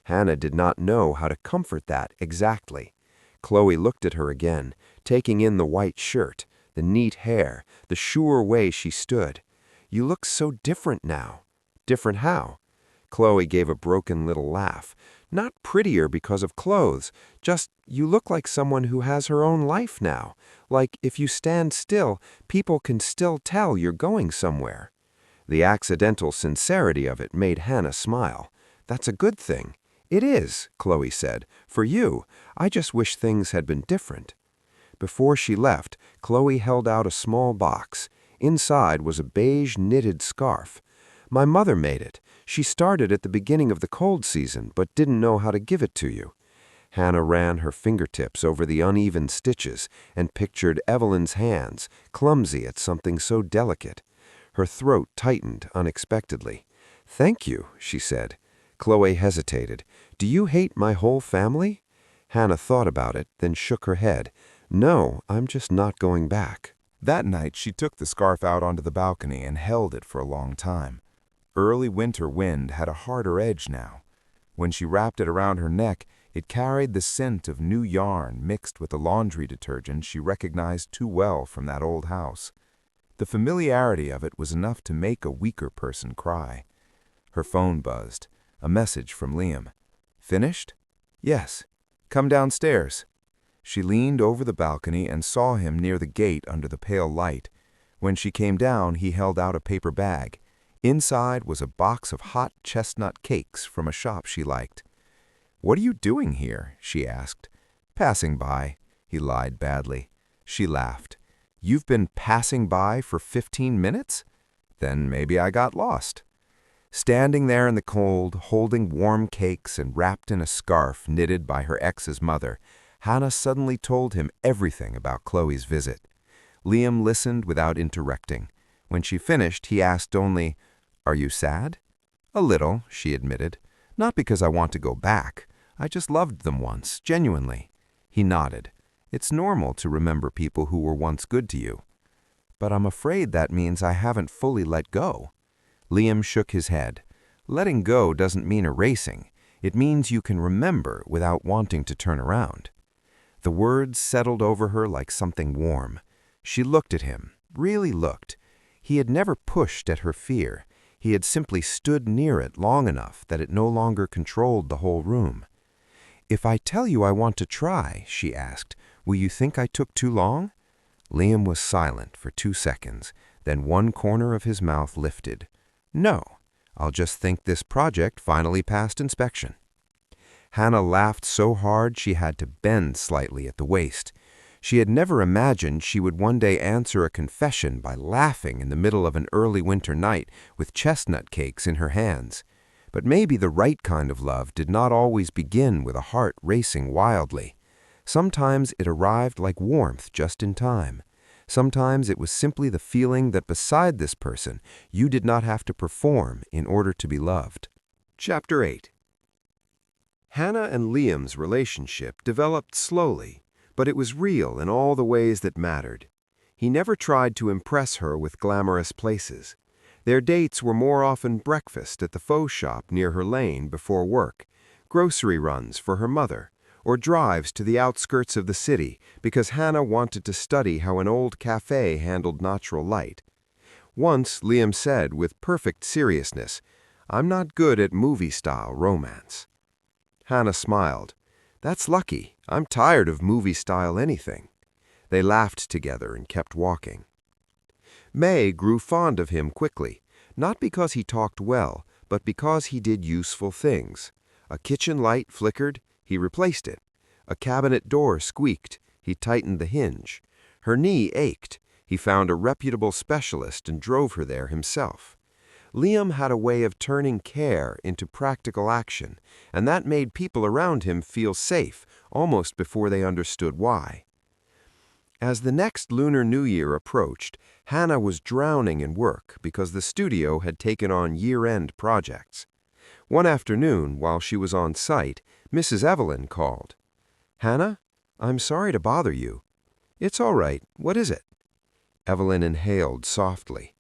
Hannah did not know how to comfort that exactly. Chloe looked at her again, taking in the white shirt, the neat hair, the sure way she stood. "You look so different now." "Different how?" Chloe gave a broken little laugh. "Not prettier because of clothes. Just, you look like someone who has her own life now. Like, if you stand still, people can still tell you're going somewhere." The accidental sincerity of it made Hannah smile. "That's a good thing." "It is," Chloe said. "For you. I just wish things had been different." Before she left, Chloe held out a small box. Inside was a beige knitted scarf. "My mother made it. She started at the beginning of the cold season, but didn't know how to give it to you." Hannah ran her fingertips over the uneven stitches and pictured Evelyn's hands, clumsy at something so delicate. Her throat tightened unexpectedly. "Thank you," she said. Chloe hesitated. "Do you hate my whole family?" Hannah thought about it, then shook her head. "No, I'm just not going back." That night, she took the scarf out onto the balcony and held it for a long time. Early winter wind had a harder edge now. When she wrapped it around her neck, it carried the scent of new yarn mixed with the laundry detergent she recognized too well from that old house. The familiarity of it was enough to make a weaker person cry. Her phone buzzed. A message from Liam. "Finished?" "Yes. Come downstairs." She leaned over the balcony and saw him near the gate under the pale light. When she came down, he held out a paper bag. Inside was a box of hot chestnut cakes from a shop she liked. "What are you doing here?" she asked. "Passing by," he lied badly. She laughed. "You've been passing by for 15 minutes? Then maybe I got lost." Standing there in the cold, holding warm cakes and wrapped in a scarf knitted by her ex's mother, Hannah suddenly told him everything about Chloe's visit. Liam listened without interrupting. When she finished, he asked only, "Are you sad?" "A little," she admitted. "Not because I want to go back. I just loved them once, genuinely." He nodded. "It's normal to remember people who were once good to you." "But I'm afraid that means I haven't fully let go." Liam shook his head. "Letting go doesn't mean erasing. It means you can remember without wanting to turn around." The words settled over her like something warm. She looked at him, really looked. He had never pushed at her fear. He had simply stood near it long enough that it no longer controlled the whole room. "If I tell you I want to try," she asked, "will you think I took too long?" Liam was silent for 2 seconds, then one corner of his mouth lifted. "No, I'll just think this project finally passed inspection." Hannah laughed so hard she had to bend slightly at the waist. She had never imagined she would one day answer a confession by laughing in the middle of an early winter night with chestnut cakes in her hands. But maybe the right kind of love did not always begin with a heart racing wildly. Sometimes it arrived like warmth just in time. Sometimes it was simply the feeling that beside this person you did not have to perform in order to be loved. Chapter 8. Hannah and Liam's relationship developed slowly, but it was real in all the ways that mattered. He never tried to impress her with glamorous places. Their dates were more often breakfast at the faux shop near her lane before work, grocery runs for her mother, or drives to the outskirts of the city because Hannah wanted to study how an old cafe handled natural light. Once Liam said with perfect seriousness, "I'm not good at movie-style romance." Hannah smiled. "That's lucky. I'm tired of movie-style anything." They laughed together and kept walking. May grew fond of him quickly, not because he talked well, but because he did useful things. A kitchen light flickered, he replaced it. A cabinet door squeaked, he tightened the hinge. Her knee ached, he found a reputable specialist and drove her there himself. Liam had a way of turning care into practical action, and that made people around him feel safe almost before they understood why. As the next Lunar New Year approached, Hannah was drowning in work because the studio had taken on year-end projects. One afternoon, while she was on site, Mrs. Evelyn called. "Hannah, I'm sorry to bother you." "It's all right. What is it?" Evelyn inhaled softly.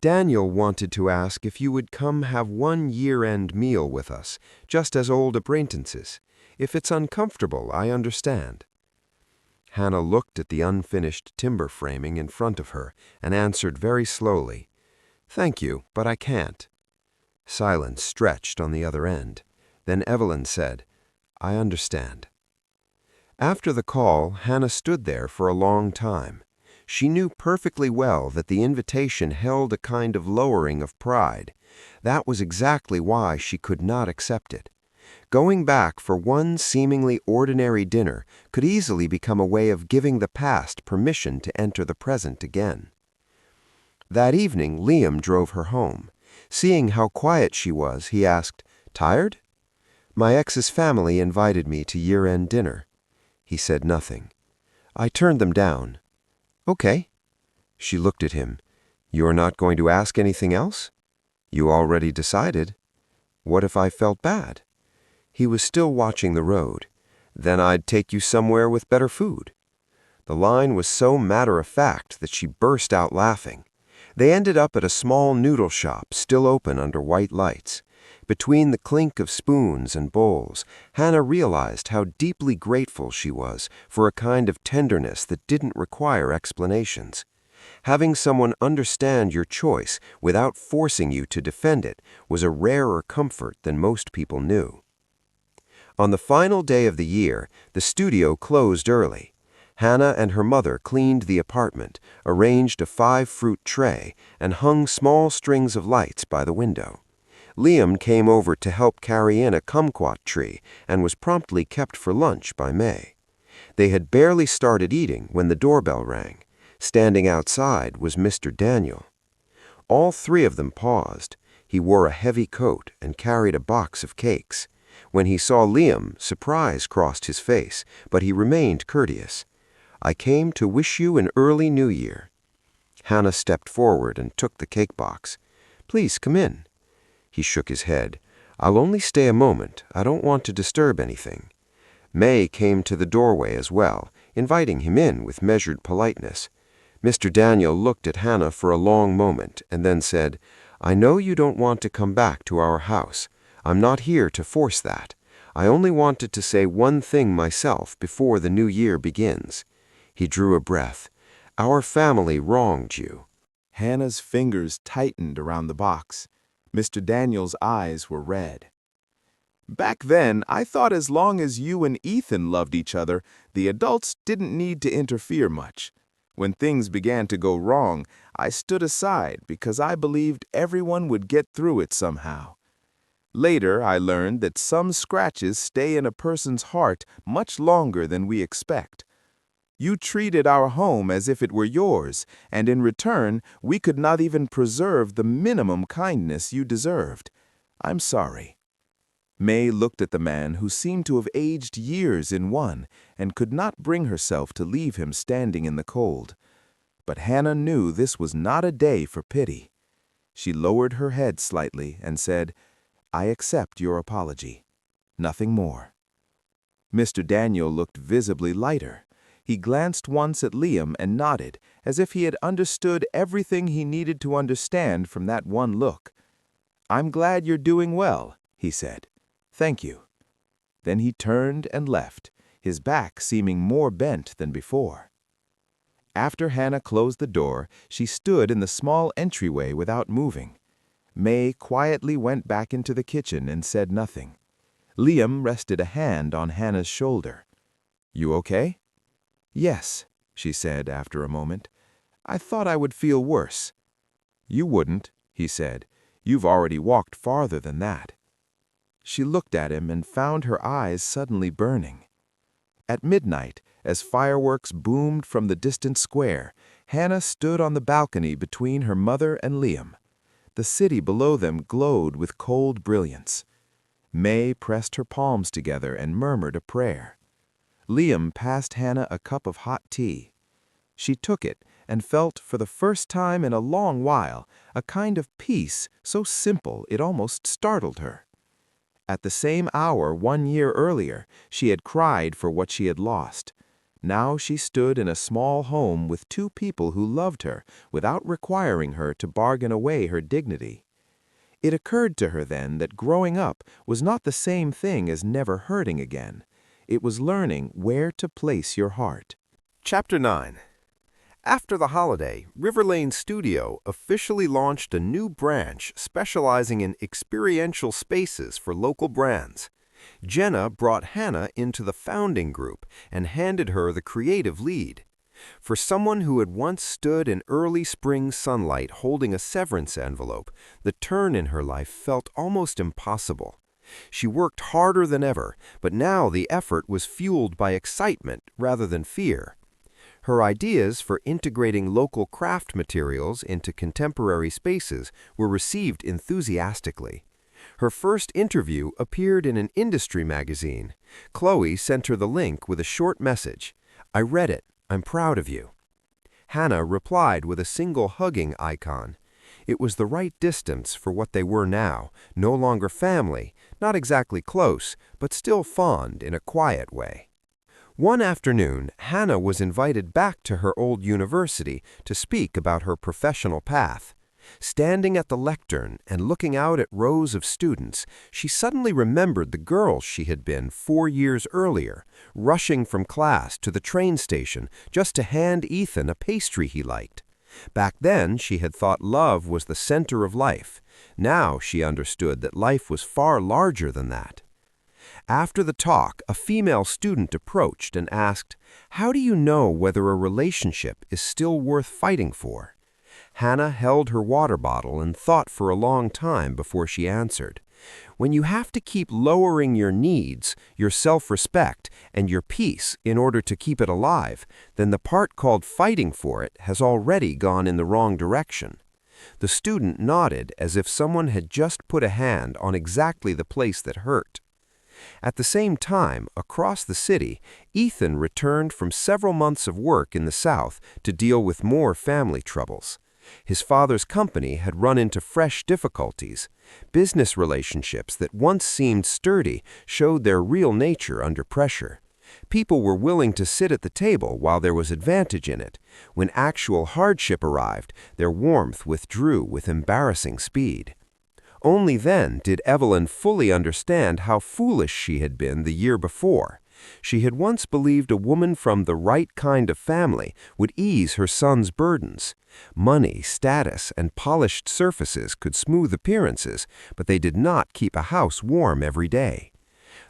"Daniel wanted to ask if you would come have one year-end meal with us, just as old acquaintances. If it's uncomfortable, I understand." Hannah looked at the unfinished timber framing in front of her and answered very slowly, "Thank you, but I can't." Silence stretched on the other end. Then Evelyn said, "I understand." After the call, Hannah stood there for a long time. She knew perfectly well that the invitation held a kind of lowering of pride. That was exactly why she could not accept it. Going back for one seemingly ordinary dinner could easily become a way of giving the past permission to enter the present again. That evening, Liam drove her home. Seeing how quiet she was, he asked, "Tired?" "My ex's family invited me to year-end dinner." He said nothing. "I turned them down." "Okay." She looked at him. "You're not going to ask anything else?" "You already decided." "What if I felt bad?" He was still watching the road. "Then I'd take you somewhere with better food." The line was so matter-of-fact that she burst out laughing. They ended up at a small noodle shop still open under white lights. Between the clink of spoons and bowls, Hannah realized how deeply grateful she was for a kind of tenderness that didn't require explanations. Having someone understand your choice without forcing you to defend it was a rarer comfort than most people knew. On the final day of the year, the studio closed early. Hannah and her mother cleaned the apartment, arranged a 5-fruit tray, and hung small strings of lights by the window. Liam came over to help carry in a kumquat tree and was promptly kept for lunch by May. They had barely started eating when the doorbell rang. Standing outside was Mr. Daniel. All three of them paused. He wore a heavy coat and carried a box of cakes. When he saw Liam, surprise crossed his face, but he remained courteous. "I came to wish you an early New Year." Hannah stepped forward and took the cake box. "Please come in." He shook his head. "I'll only stay a moment. I don't want to disturb anything." May came to the doorway as well, inviting him in with measured politeness. Mr. Daniel looked at Hannah for a long moment and then said, "I know you don't want to come back to our house. I'm not here to force that. I only wanted to say one thing myself before the new year begins." He drew a breath. "Our family wronged you." Hannah's fingers tightened around the box. Mr. Daniel's eyes were red. "Back then, I thought as long as you and Ethan loved each other, the adults didn't need to interfere much. When things began to go wrong, I stood aside because I believed everyone would get through it somehow. Later, I learned that some scratches stay in a person's heart much longer than we expect. You treated our home as if it were yours, and in return, we could not even preserve the minimum kindness you deserved. I'm sorry." May looked at the man who seemed to have aged years in one and could not bring herself to leave him standing in the cold. But Hannah knew this was not a day for pity. She lowered her head slightly and said, "I accept your apology. Nothing more." Mr. Daniel looked visibly lighter. He glanced once at Liam and nodded, as if he had understood everything he needed to understand from that one look. "I'm glad you're doing well," he said. "Thank you." Then he turned and left, his back seeming more bent than before. After Hannah closed the door, she stood in the small entryway without moving. May quietly went back into the kitchen and said nothing. Liam rested a hand on Hannah's shoulder. "You okay?" "Yes," she said after a moment. "I thought I would feel worse." "You wouldn't," he said. "You've already walked farther than that." She looked at him and found her eyes suddenly burning. At midnight, as fireworks boomed from the distant square, Hannah stood on the balcony between her mother and Liam. The city below them glowed with cold brilliance. May pressed her palms together and murmured a prayer. Liam passed Hannah a cup of hot tea. She took it and felt, for the first time in a long while, a kind of peace so simple it almost startled her. At the same hour 1 year earlier, she had cried for what she had lost. Now she stood in a small home with 2 people who loved her without requiring her to bargain away her dignity. It occurred to her then that growing up was not the same thing as never hurting again. It was learning where to place your heart. Chapter 9. After the holiday, Riverlane Studio officially launched a new branch specializing in experiential spaces for local brands. Jenna brought Hannah into the founding group and handed her the creative lead. For someone who had once stood in early spring sunlight holding a severance envelope, the turn in her life felt almost impossible. She worked harder than ever, but now the effort was fueled by excitement rather than fear. Her ideas for integrating local craft materials into contemporary spaces were received enthusiastically. Her first interview appeared in an industry magazine. Chloe sent her the link with a short message. "I read it. I'm proud of you." Hannah replied with a single hugging icon. It was the right distance for what they were now, no longer family, not exactly close, but still fond in a quiet way. One afternoon, Hannah was invited back to her old university to speak about her professional path. Standing at the lectern and looking out at rows of students, she suddenly remembered the girl she had been 4 years earlier, rushing from class to the train station just to hand Ethan a pastry he liked. Back then, she had thought love was the center of life. Now she understood that life was far larger than that. After the talk, a female student approached and asked, "How do you know whether a relationship is still worth fighting for?" Hannah held her water bottle and thought for a long time before she answered. "When you have to keep lowering your needs, your self-respect, and your peace in order to keep it alive, then the part called fighting for it has already gone in the wrong direction." The student nodded as if someone had just put a hand on exactly the place that hurt. At the same time, across the city, Ethan returned from several months of work in the South to deal with more family troubles. His father's company had run into fresh difficulties. Business relationships that once seemed sturdy showed their real nature under pressure. People were willing to sit at the table while there was advantage in it. When actual hardship arrived, their warmth withdrew with embarrassing speed. Only then did Evelyn fully understand how foolish she had been the year before. She had once believed a woman from the right kind of family would ease her son's burdens. Money, status, and polished surfaces could smooth appearances, but they did not keep a house warm every day.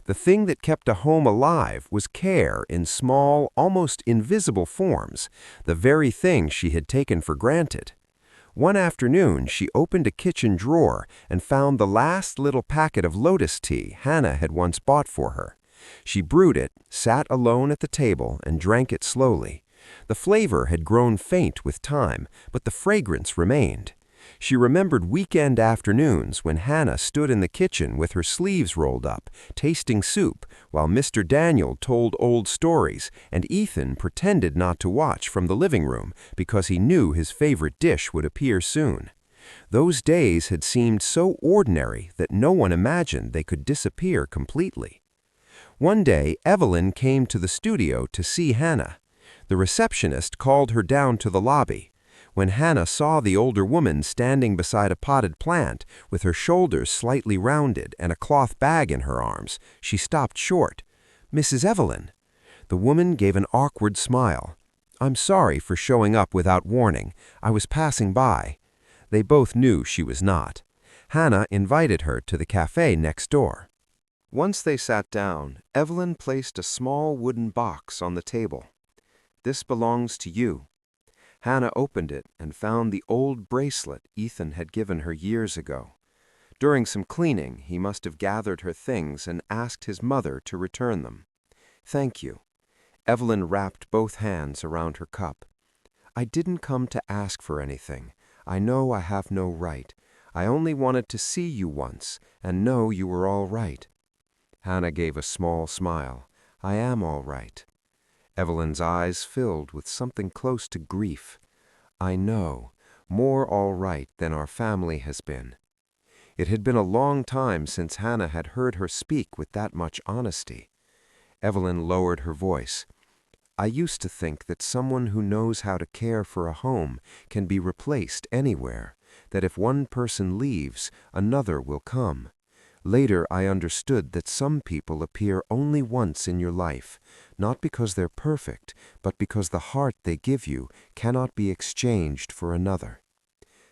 The thing that kept a home alive was care in small, almost invisible forms, the very thing she had taken for granted. One afternoon, she opened a kitchen drawer and found the last little packet of lotus tea Hannah had once bought for her. She brewed it, sat alone at the table, and drank it slowly. The flavor had grown faint with time, but the fragrance remained. She remembered weekend afternoons when Hannah stood in the kitchen with her sleeves rolled up, tasting soup, while Mr. Daniel told old stories, and Ethan pretended not to watch from the living room because he knew his favorite dish would appear soon. Those days had seemed so ordinary that no one imagined they could disappear completely. One day, Evelyn came to the studio to see Hannah. The receptionist called her down to the lobby. When Hannah saw the older woman standing beside a potted plant, with her shoulders slightly rounded and a cloth bag in her arms, she stopped short. "Mrs. Evelyn." The woman gave an awkward smile. "I'm sorry for showing up without warning. I was passing by." They both knew she was not. Hannah invited her to the cafe next door. Once they sat down, Evelyn placed a small wooden box on the table. "This belongs to you." Hannah opened it and found the old bracelet Ethan had given her years ago. During some cleaning, he must have gathered her things and asked his mother to return them. "Thank you." Evelyn wrapped both hands around her cup. "I didn't come to ask for anything. I know I have no right. I only wanted to see you once and know you were all right." Hannah gave a small smile. "I am all right." Evelyn's eyes filled with something close to grief. "I know, more all right than our family has been." It had been a long time since Hannah had heard her speak with that much honesty. Evelyn lowered her voice. "I used to think that someone who knows how to care for a home can be replaced anywhere, that if one person leaves, another will come. Later, I understood that some people appear only once in your life, not because they're perfect, but because the heart they give you cannot be exchanged for another."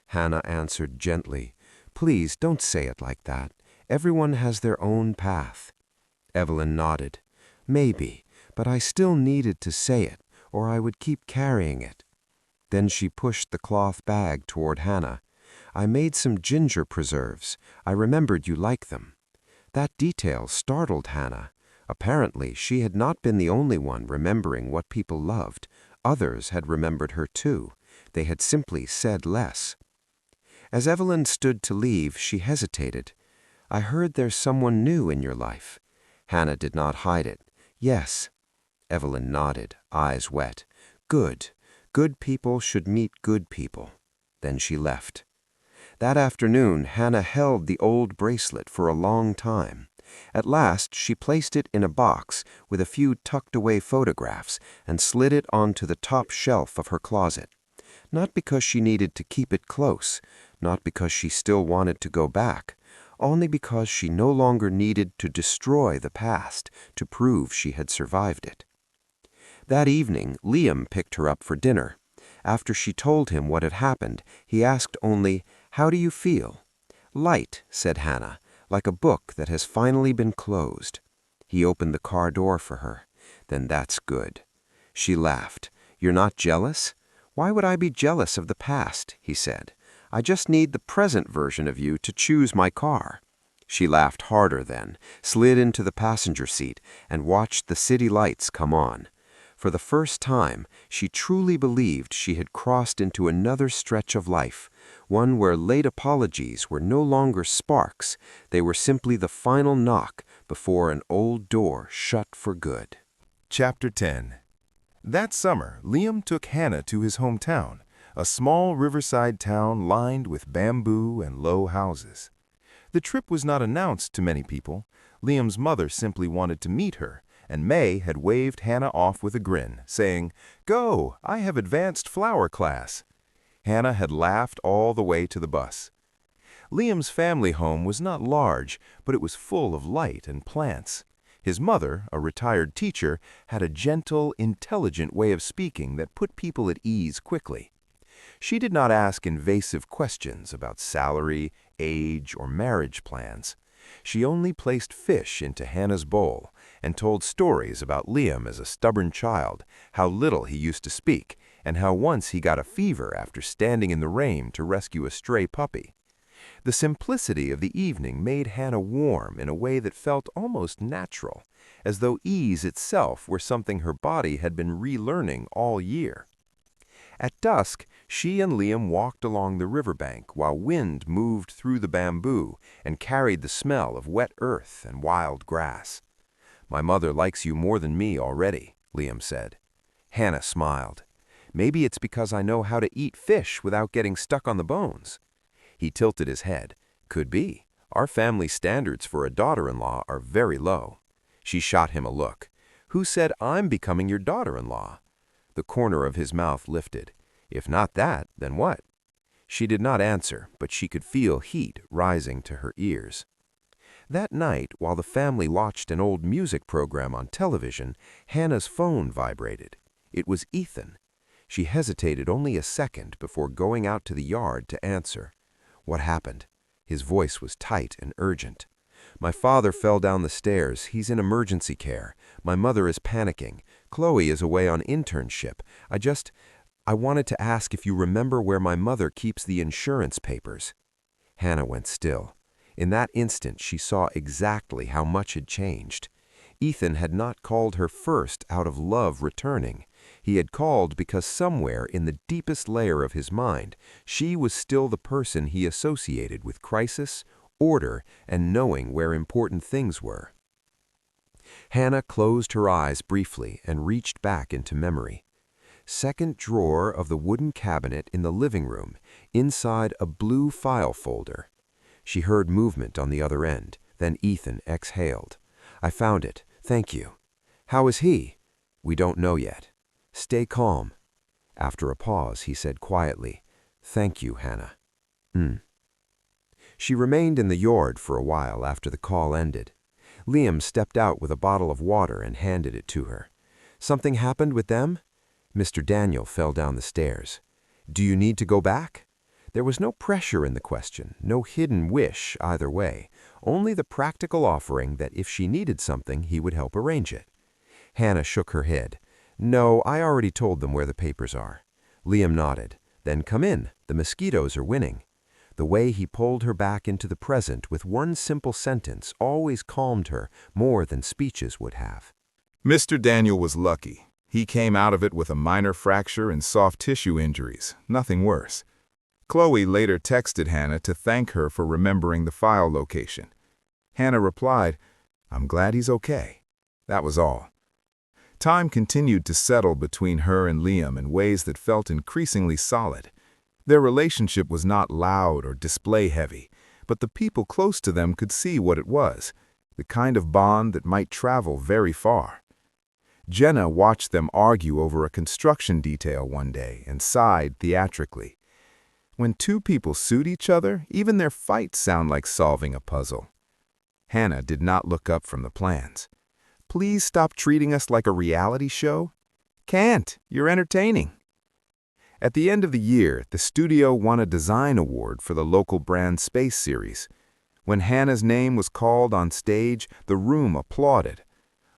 Hannah answered gently, "Please don't say it like that. Everyone has their own path." Evelyn nodded. "Maybe, but I still needed to say it, or I would keep carrying it." Then she pushed the cloth bag toward Hannah. "I made some ginger preserves. I remembered you like them." That detail startled Hannah. Apparently, she had not been the only one remembering what people loved. Others had remembered her too. They had simply said less. As Evelyn stood to leave, she hesitated. "I heard there's someone new in your life." Hannah did not hide it. "Yes." Evelyn nodded, eyes wet. "Good. Good people should meet good people." Then she left. That afternoon, Hannah held the old bracelet for a long time. At last, she placed it in a box with a few tucked-away photographs and slid it onto the top shelf of her closet. Not because she needed to keep it close, not because she still wanted to go back, only because she no longer needed to destroy the past to prove she had survived it. That evening, Liam picked her up for dinner. After she told him what had happened, he asked only, "How do you feel?" "Light," said Hannah, "like a book that has finally been closed." He opened the car door for her. "Then that's good." She laughed. "You're not jealous?" "Why would I be jealous of the past?" he said. "I just need the present version of you to choose my car." She laughed harder then, slid into the passenger seat, and watched the city lights come on. For the first time, she truly believed she had crossed into another stretch of life, one where late apologies were no longer sparks, they were simply the final knock before an old door shut for good. Chapter 10. That summer, Liam took Hannah to his hometown, a small riverside town lined with bamboo and low houses. The trip was not announced to many people. Liam's mother simply wanted to meet her, and May had waved Hannah off with a grin, saying, "Go, I have advanced flower class." Hannah had laughed all the way to the bus. Liam's family home was not large, but it was full of light and plants. His mother, a retired teacher, had a gentle, intelligent way of speaking that put people at ease quickly. She did not ask invasive questions about salary, age, or marriage plans. She only placed fish into Hannah's bowl and told stories about Liam as a stubborn child, how little he used to speak, and how once he got a fever after standing in the rain to rescue a stray puppy. The simplicity of the evening made Hannah warm in a way that felt almost natural, as though ease itself were something her body had been relearning all year. At dusk, she and Liam walked along the riverbank while wind moved through the bamboo and carried the smell of wet earth and wild grass. "My mother likes you more than me already," Liam said. Hannah smiled. "Maybe it's because I know how to eat fish without getting stuck on the bones." He tilted his head. "Could be. Our family standards for a daughter-in-law are very low." She shot him a look. "Who said I'm becoming your daughter-in-law?" The corner of his mouth lifted. "If not that, then what?" She did not answer, but she could feel heat rising to her ears. That night, while the family watched an old music program on television, Hannah's phone vibrated. It was Ethan. She hesitated only a second before going out to the yard to answer. "What happened?" His voice was tight and urgent. "My father fell down the stairs. He's in emergency care. My mother is panicking. Chloe is away on internship. I wanted to ask if you remember where my mother keeps the insurance papers." Hannah went still. In that instant, she saw exactly how much had changed. Ethan had not called her first out of love returning. He had called because somewhere in the deepest layer of his mind, she was still the person he associated with crisis, order, and knowing where important things were. Hannah closed her eyes briefly and reached back into memory. Second drawer of the wooden cabinet in the living room, inside a blue file folder. She heard movement on the other end, then Ethan exhaled. "I found it. Thank you." "How is he?" "We don't know yet." "Stay calm." After a pause, he said quietly, "Thank you, Hannah." She remained in the yard for a while after the call ended. Liam stepped out with a bottle of water and handed it to her. "Something happened with them?" "Mr. Daniel fell down the stairs." "Do you need to go back?" There was no pressure in the question, no hidden wish either way, only the practical offering that if she needed something, he would help arrange it. Hannah shook her head. "No, I already told them where the papers are." Liam nodded. "Then come in. The mosquitoes are winning." The way he pulled her back into the present with one simple sentence always calmed her more than speeches would have. Mr. Daniel was lucky. He came out of it with a minor fracture and soft tissue injuries, nothing worse. Chloe later texted Hannah to thank her for remembering the file location. Hannah replied, "I'm glad he's okay." That was all. Time continued to settle between her and Liam in ways that felt increasingly solid. Their relationship was not loud or display-heavy, but the people close to them could see what it was, the kind of bond that might travel very far. Jenna watched them argue over a construction detail one day and sighed theatrically. When two people suit each other, even their fights sound like solving a puzzle. Hannah did not look up from the plans. "Please stop treating us like a reality show." "Can't. You're entertaining." At the end of the year, the studio won a design award for the local brand Space Series. When Hannah's name was called on stage, the room applauded.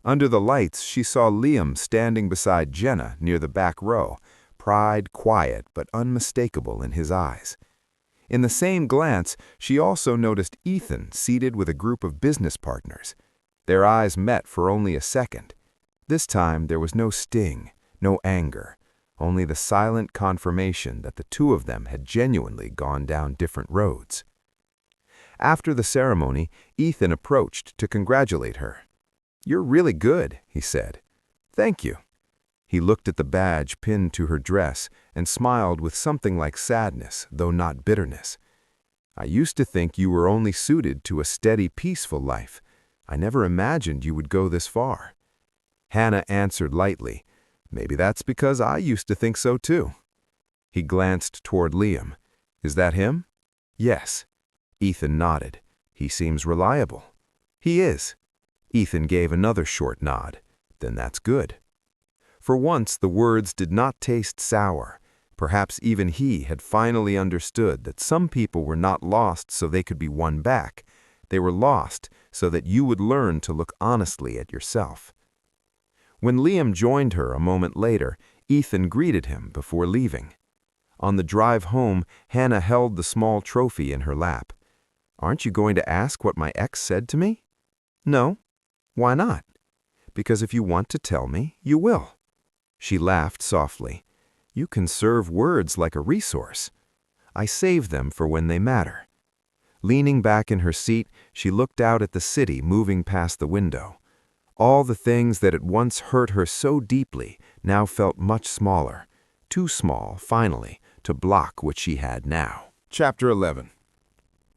Under the lights, she saw Liam standing beside Jenna near the back row, pride quiet but unmistakable in his eyes. In the same glance, she also noticed Ethan seated with a group of business partners. Their eyes met for only a second. This time there was no sting, no anger, only the silent confirmation that the two of them had genuinely gone down different roads. After the ceremony, Ethan approached to congratulate her. "You're really good," he said. "Thank you." He looked at the badge pinned to her dress and smiled with something like sadness, though not bitterness. "I used to think you were only suited to a steady, peaceful life. I never imagined you would go this far." Hannah answered lightly, "Maybe that's because I used to think so too." He glanced toward Liam. "Is that him?" "Yes." Ethan nodded. "He seems reliable." "He is." Ethan gave another short nod. "Then that's good." For once, the words did not taste sour. Perhaps even he had finally understood that some people were not lost so they could be won back. They were lost so that you would learn to look honestly at yourself. When Liam joined her a moment later, Ethan greeted him before leaving. On the drive home, Hannah held the small trophy in her lap. "Aren't you going to ask what my ex said to me?" "No." "Why not?" "Because if you want to tell me, you will." She laughed softly. "You conserve words like a resource." "I save them for when they matter." Leaning back in her seat, she looked out at the city moving past the window. All the things that had once hurt her so deeply now felt much smaller. Too small, finally, to block what she had now. Chapter 11.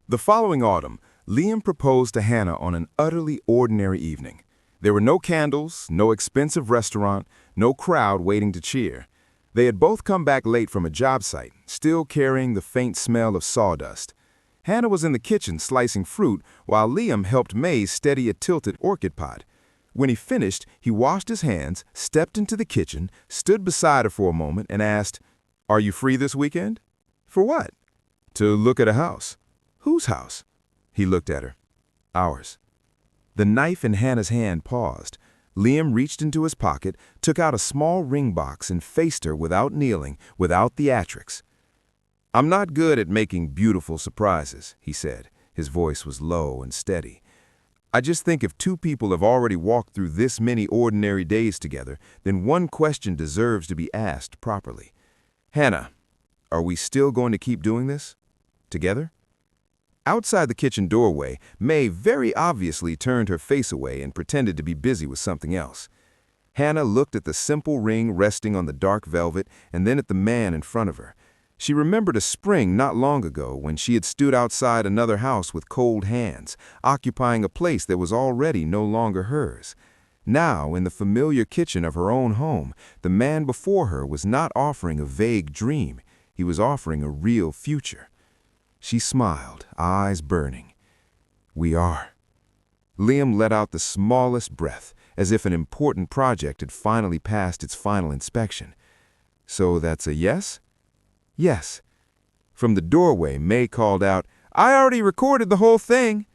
The following autumn, Liam proposed to Hannah on an utterly ordinary evening. There were no candles, no expensive restaurant, no crowd waiting to cheer. They had both come back late from a job site, still carrying the faint smell of sawdust. Hannah was in the kitchen slicing fruit while Liam helped May steady a tilted orchid pot. When he finished, he washed his hands, stepped into the kitchen, stood beside her for a moment, and asked, "Are you free this weekend?" "For what?" "To look at a house." "Whose house?" He looked at her. "Ours." The knife in Hannah's hand paused. Liam reached into his pocket, took out a small ring box, and faced her without kneeling, without theatrics. "I'm not good at making beautiful surprises," he said. His voice was low and steady. "I just think if two people have already walked through this many ordinary days together, then one question deserves to be asked properly. Hannah, are we still going to keep doing this? Together?" Outside the kitchen doorway, May very obviously turned her face away and pretended to be busy with something else. Hannah looked at the simple ring resting on the dark velvet and then at the man in front of her. She remembered a spring not long ago when she had stood outside another house with cold hands, occupying a place that was already no longer hers. Now, in the familiar kitchen of her own home, the man before her was not offering a vague dream. He was offering a real future. She smiled, eyes burning. "We are." Liam let out the smallest breath, as if an important project had finally passed its final inspection. "So that's a yes?" "Yes." From the doorway, May called out, "I already recorded the whole thing."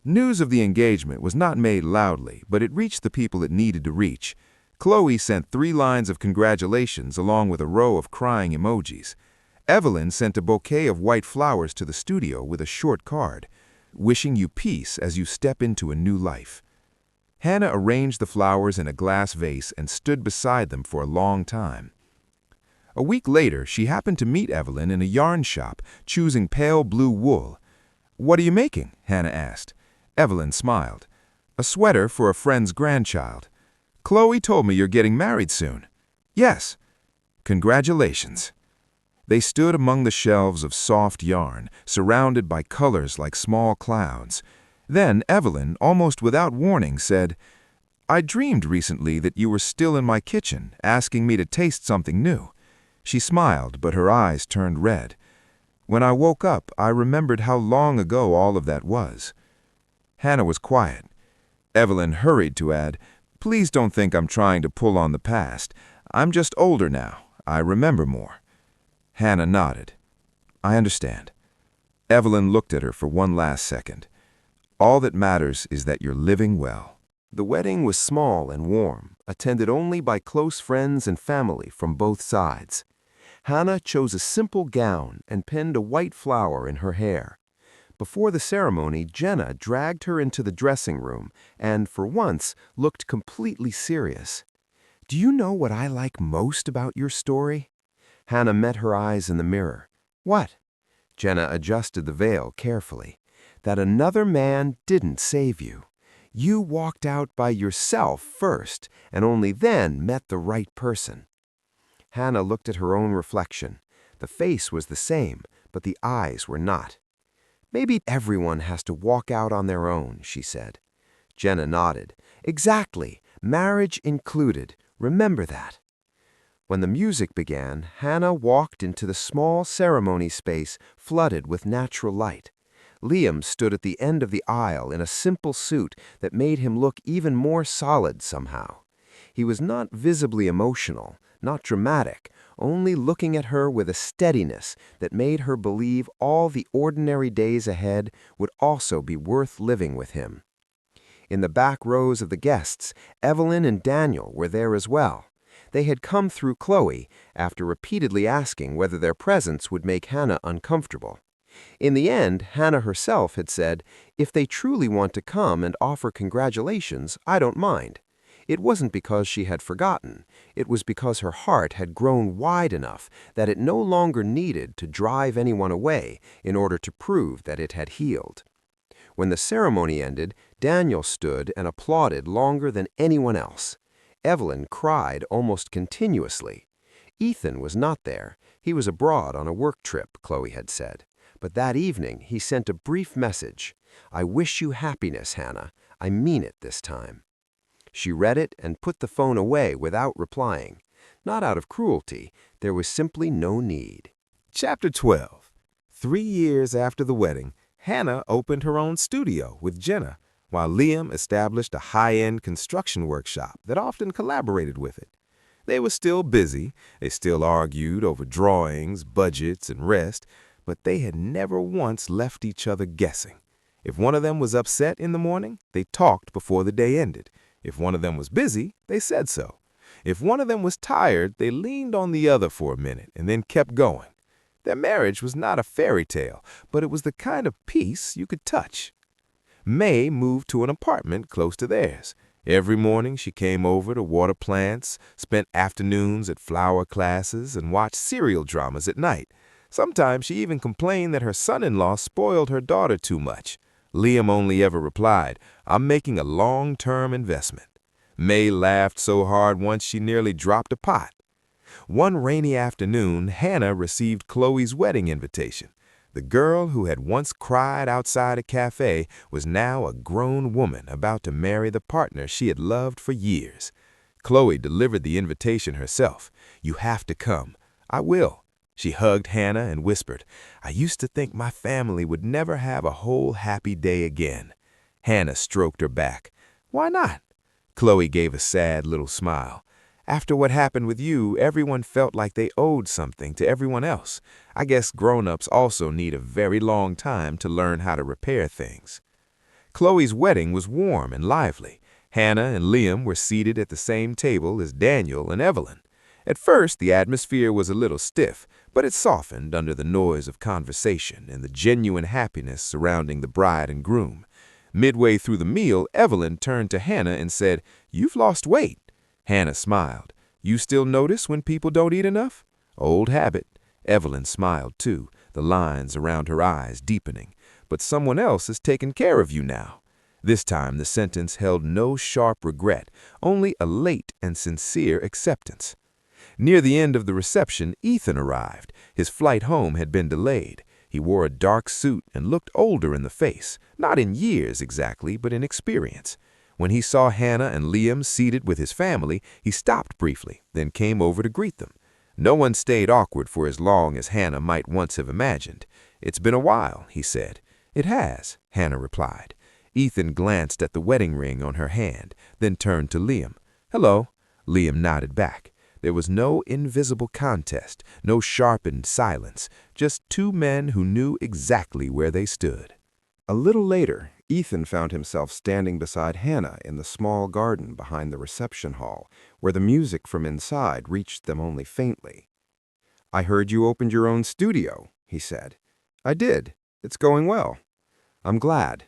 News of the engagement was not made loudly, but it reached the people it needed to reach. Chloe sent 3 lines of congratulations along with a row of crying emojis. Evelyn sent a bouquet of white flowers to the studio with a short card, "Wishing you peace as you step into a new life." Hannah arranged the flowers in a glass vase and stood beside them for a long time. A week later, she happened to meet Evelyn in a yarn shop, choosing pale blue wool. "What are you making?" Hannah asked. Evelyn smiled. "A sweater for a friend's grandchild." "Chloe told me you're getting married soon." "Yes." "Congratulations." They stood among the shelves of soft yarn, surrounded by colors like small clouds. Then Evelyn, almost without warning, said, "I dreamed recently that you were still in my kitchen, asking me to taste something new." She smiled, but her eyes turned red. "When I woke up, I remembered how long ago all of that was." Hannah was quiet. Evelyn hurried to add, "Please don't think I'm trying to pull on the past. I'm just older now. I remember more." Hannah nodded. "I understand." Evelyn looked at her for one last second. "All that matters is that you're living well." The wedding was small and warm, attended only by close friends and family from both sides. Hannah chose a simple gown and pinned a white flower in her hair. Before the ceremony, Jenna dragged her into the dressing room and, for once, looked completely serious. "Do you know what I like most about your story?" Hannah met her eyes in the mirror. "What?" Jenna adjusted the veil carefully. "That another man didn't save you. You walked out by yourself first, and only then met the right person." Hannah looked at her own reflection. The face was the same, but the eyes were not. "Maybe everyone has to walk out on their own," she said. Jenna nodded. "Exactly, marriage included. Remember that." When the music began, Hannah walked into the small ceremony space flooded with natural light. Liam stood at the end of the aisle in a simple suit that made him look even more solid somehow. He was not visibly emotional, not dramatic, only looking at her with a steadiness that made her believe all the ordinary days ahead would also be worth living with him. In the back rows of the guests, Evelyn and Daniel were there as well. They had come through Chloe after repeatedly asking whether their presence would make Hannah uncomfortable. In the end, Hannah herself had said, "If they truly want to come and offer congratulations, I don't mind." It wasn't because she had forgotten. It was because her heart had grown wide enough that it no longer needed to drive anyone away in order to prove that it had healed. When the ceremony ended, Daniel stood and applauded longer than anyone else. Evelyn cried almost continuously. Ethan was not there. He was abroad on a work trip, Chloe had said. But that evening, he sent a brief message. "I wish you happiness, Hannah. I mean it this time." She read it and put the phone away without replying. Not out of cruelty. There was simply no need. Chapter 12. 3 years after the wedding, Hannah opened her own studio with Jenna, while Liam established a high-end construction workshop that often collaborated with it. They were still busy. They still argued over drawings, budgets, and rest, but they had never once left each other guessing. If one of them was upset in the morning, they talked before the day ended. If one of them was busy, they said so. If one of them was tired, they leaned on the other for a minute and then kept going. Their marriage was not a fairy tale, but it was the kind of peace you could touch. May moved to an apartment close to theirs. Every morning she came over to water plants, spent afternoons at flower classes, and watched serial dramas at night. Sometimes she even complained that her son-in-law spoiled her daughter too much. Liam only ever replied, "I'm making a long-term investment." May laughed so hard once she nearly dropped a pot. One rainy afternoon, Hannah received Chloe's wedding invitation. The girl who had once cried outside a cafe was now a grown woman about to marry the partner she had loved for years. Chloe delivered the invitation herself. "You have to come." "I will." She hugged Hannah and whispered, "I used to think my family would never have a whole happy day again." Hannah stroked her back. "Why not?" Chloe gave a sad little smile. "After what happened with you, everyone felt like they owed something to everyone else. I guess grown-ups also need a very long time to learn how to repair things." Chloe's wedding was warm and lively. Hannah and Liam were seated at the same table as Daniel and Evelyn. At first, the atmosphere was a little stiff, but it softened under the noise of conversation and the genuine happiness surrounding the bride and groom. Midway through the meal, Evelyn turned to Hannah and said, "You've lost weight." Hannah smiled. "You still notice when people don't eat enough?" "Old habit." Evelyn smiled too, the lines around her eyes deepening. "But someone else has taken care of you now." This time the sentence held no sharp regret, only a late and sincere acceptance. Near the end of the reception, Ethan arrived. His flight home had been delayed. He wore a dark suit and looked older in the face, not in years exactly, but in experience. When he saw Hannah and Liam seated with his family, he stopped briefly, then came over to greet them. No one stayed awkward for as long as Hannah might once have imagined. "It's been a while," he said. "It has," Hannah replied. Ethan glanced at the wedding ring on her hand, then turned to Liam. "Hello." Liam nodded back. There was no invisible contest, no sharpened silence, just two men who knew exactly where they stood. A little later, Ethan found himself standing beside Hannah in the small garden behind the reception hall, where the music from inside reached them only faintly. "I heard you opened your own studio," he said. "I did. It's going well." "I'm glad."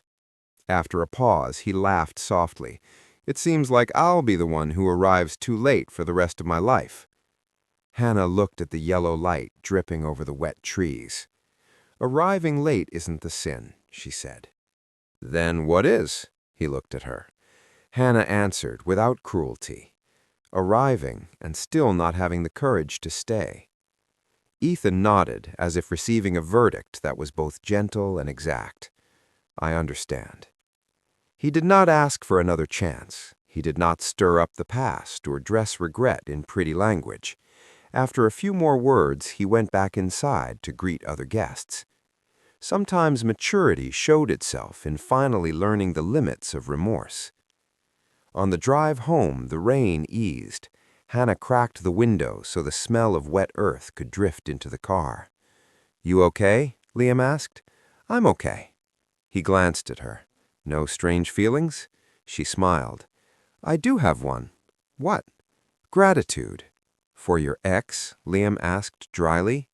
After a pause, he laughed softly. "It seems like I'll be the one who arrives too late for the rest of my life." Hannah looked at the yellow light dripping over the wet trees. "Arriving late isn't the sin," she said. "Then what is?" He looked at her. Hannah answered without cruelty. "Arriving and still not having the courage to stay." Ethan nodded, as if receiving a verdict that was both gentle and exact. "I understand." He did not ask for another chance. He did not stir up the past or dress regret in pretty language. After a few more words, he went back inside to greet other guests. Sometimes maturity showed itself in finally learning the limits of remorse. On the drive home, the rain eased. Hannah cracked the window so the smell of wet earth could drift into the car. "You okay?" Liam asked. "I'm okay." He glanced at her. "No strange feelings?" She smiled. "I do have one." "What?" "Gratitude." For your ex? Liam asked dryly.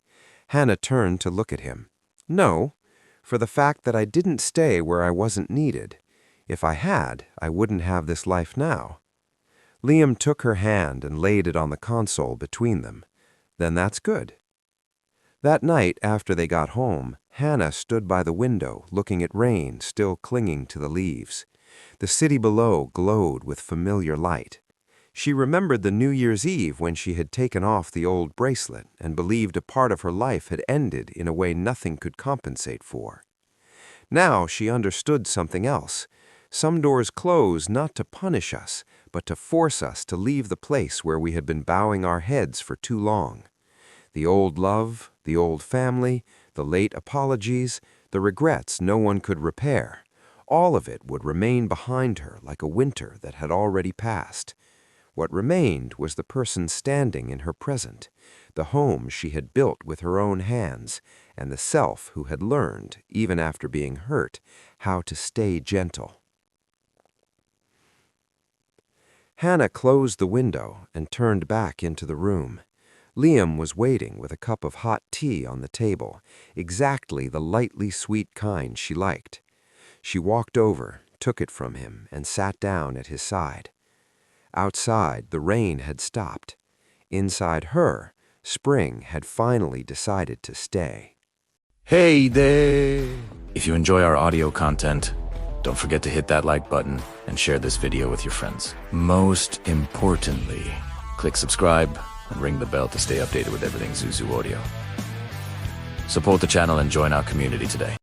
Hannah turned to look at him. No, for the fact that I didn't stay where I wasn't needed. If I had, I wouldn't have this life now. Liam took her hand and laid it on the console between them. Then that's good. That night, after they got home, Hannah stood by the window, looking at rain still clinging to the leaves. The city below glowed with familiar light. She remembered the New Year's Eve when she had taken off the old bracelet and believed a part of her life had ended in a way nothing could compensate for. Now she understood something else. Some doors close not to punish us, but to force us to leave the place where we had been bowing our heads for too long. The old love, the old family, the late apologies, the regrets no one could repair, all of it would remain behind her like a winter that had already passed. What remained was the person standing in her present, the home she had built with her own hands, and the self who had learned, even after being hurt, how to stay gentle. Hannah closed the window and turned back into the room. Liam was waiting with a cup of hot tea on the table, exactly the lightly sweet kind she liked. She walked over, took it from him, and sat down at his side. Outside, the rain had stopped. Inside her, spring had finally decided to stay. Hey there! If you enjoy our audio content, don't forget to hit that like button and share this video with your friends. Most importantly, click subscribe and ring the bell to stay updated with everything Zuzu Audio. Support the channel and join our community today.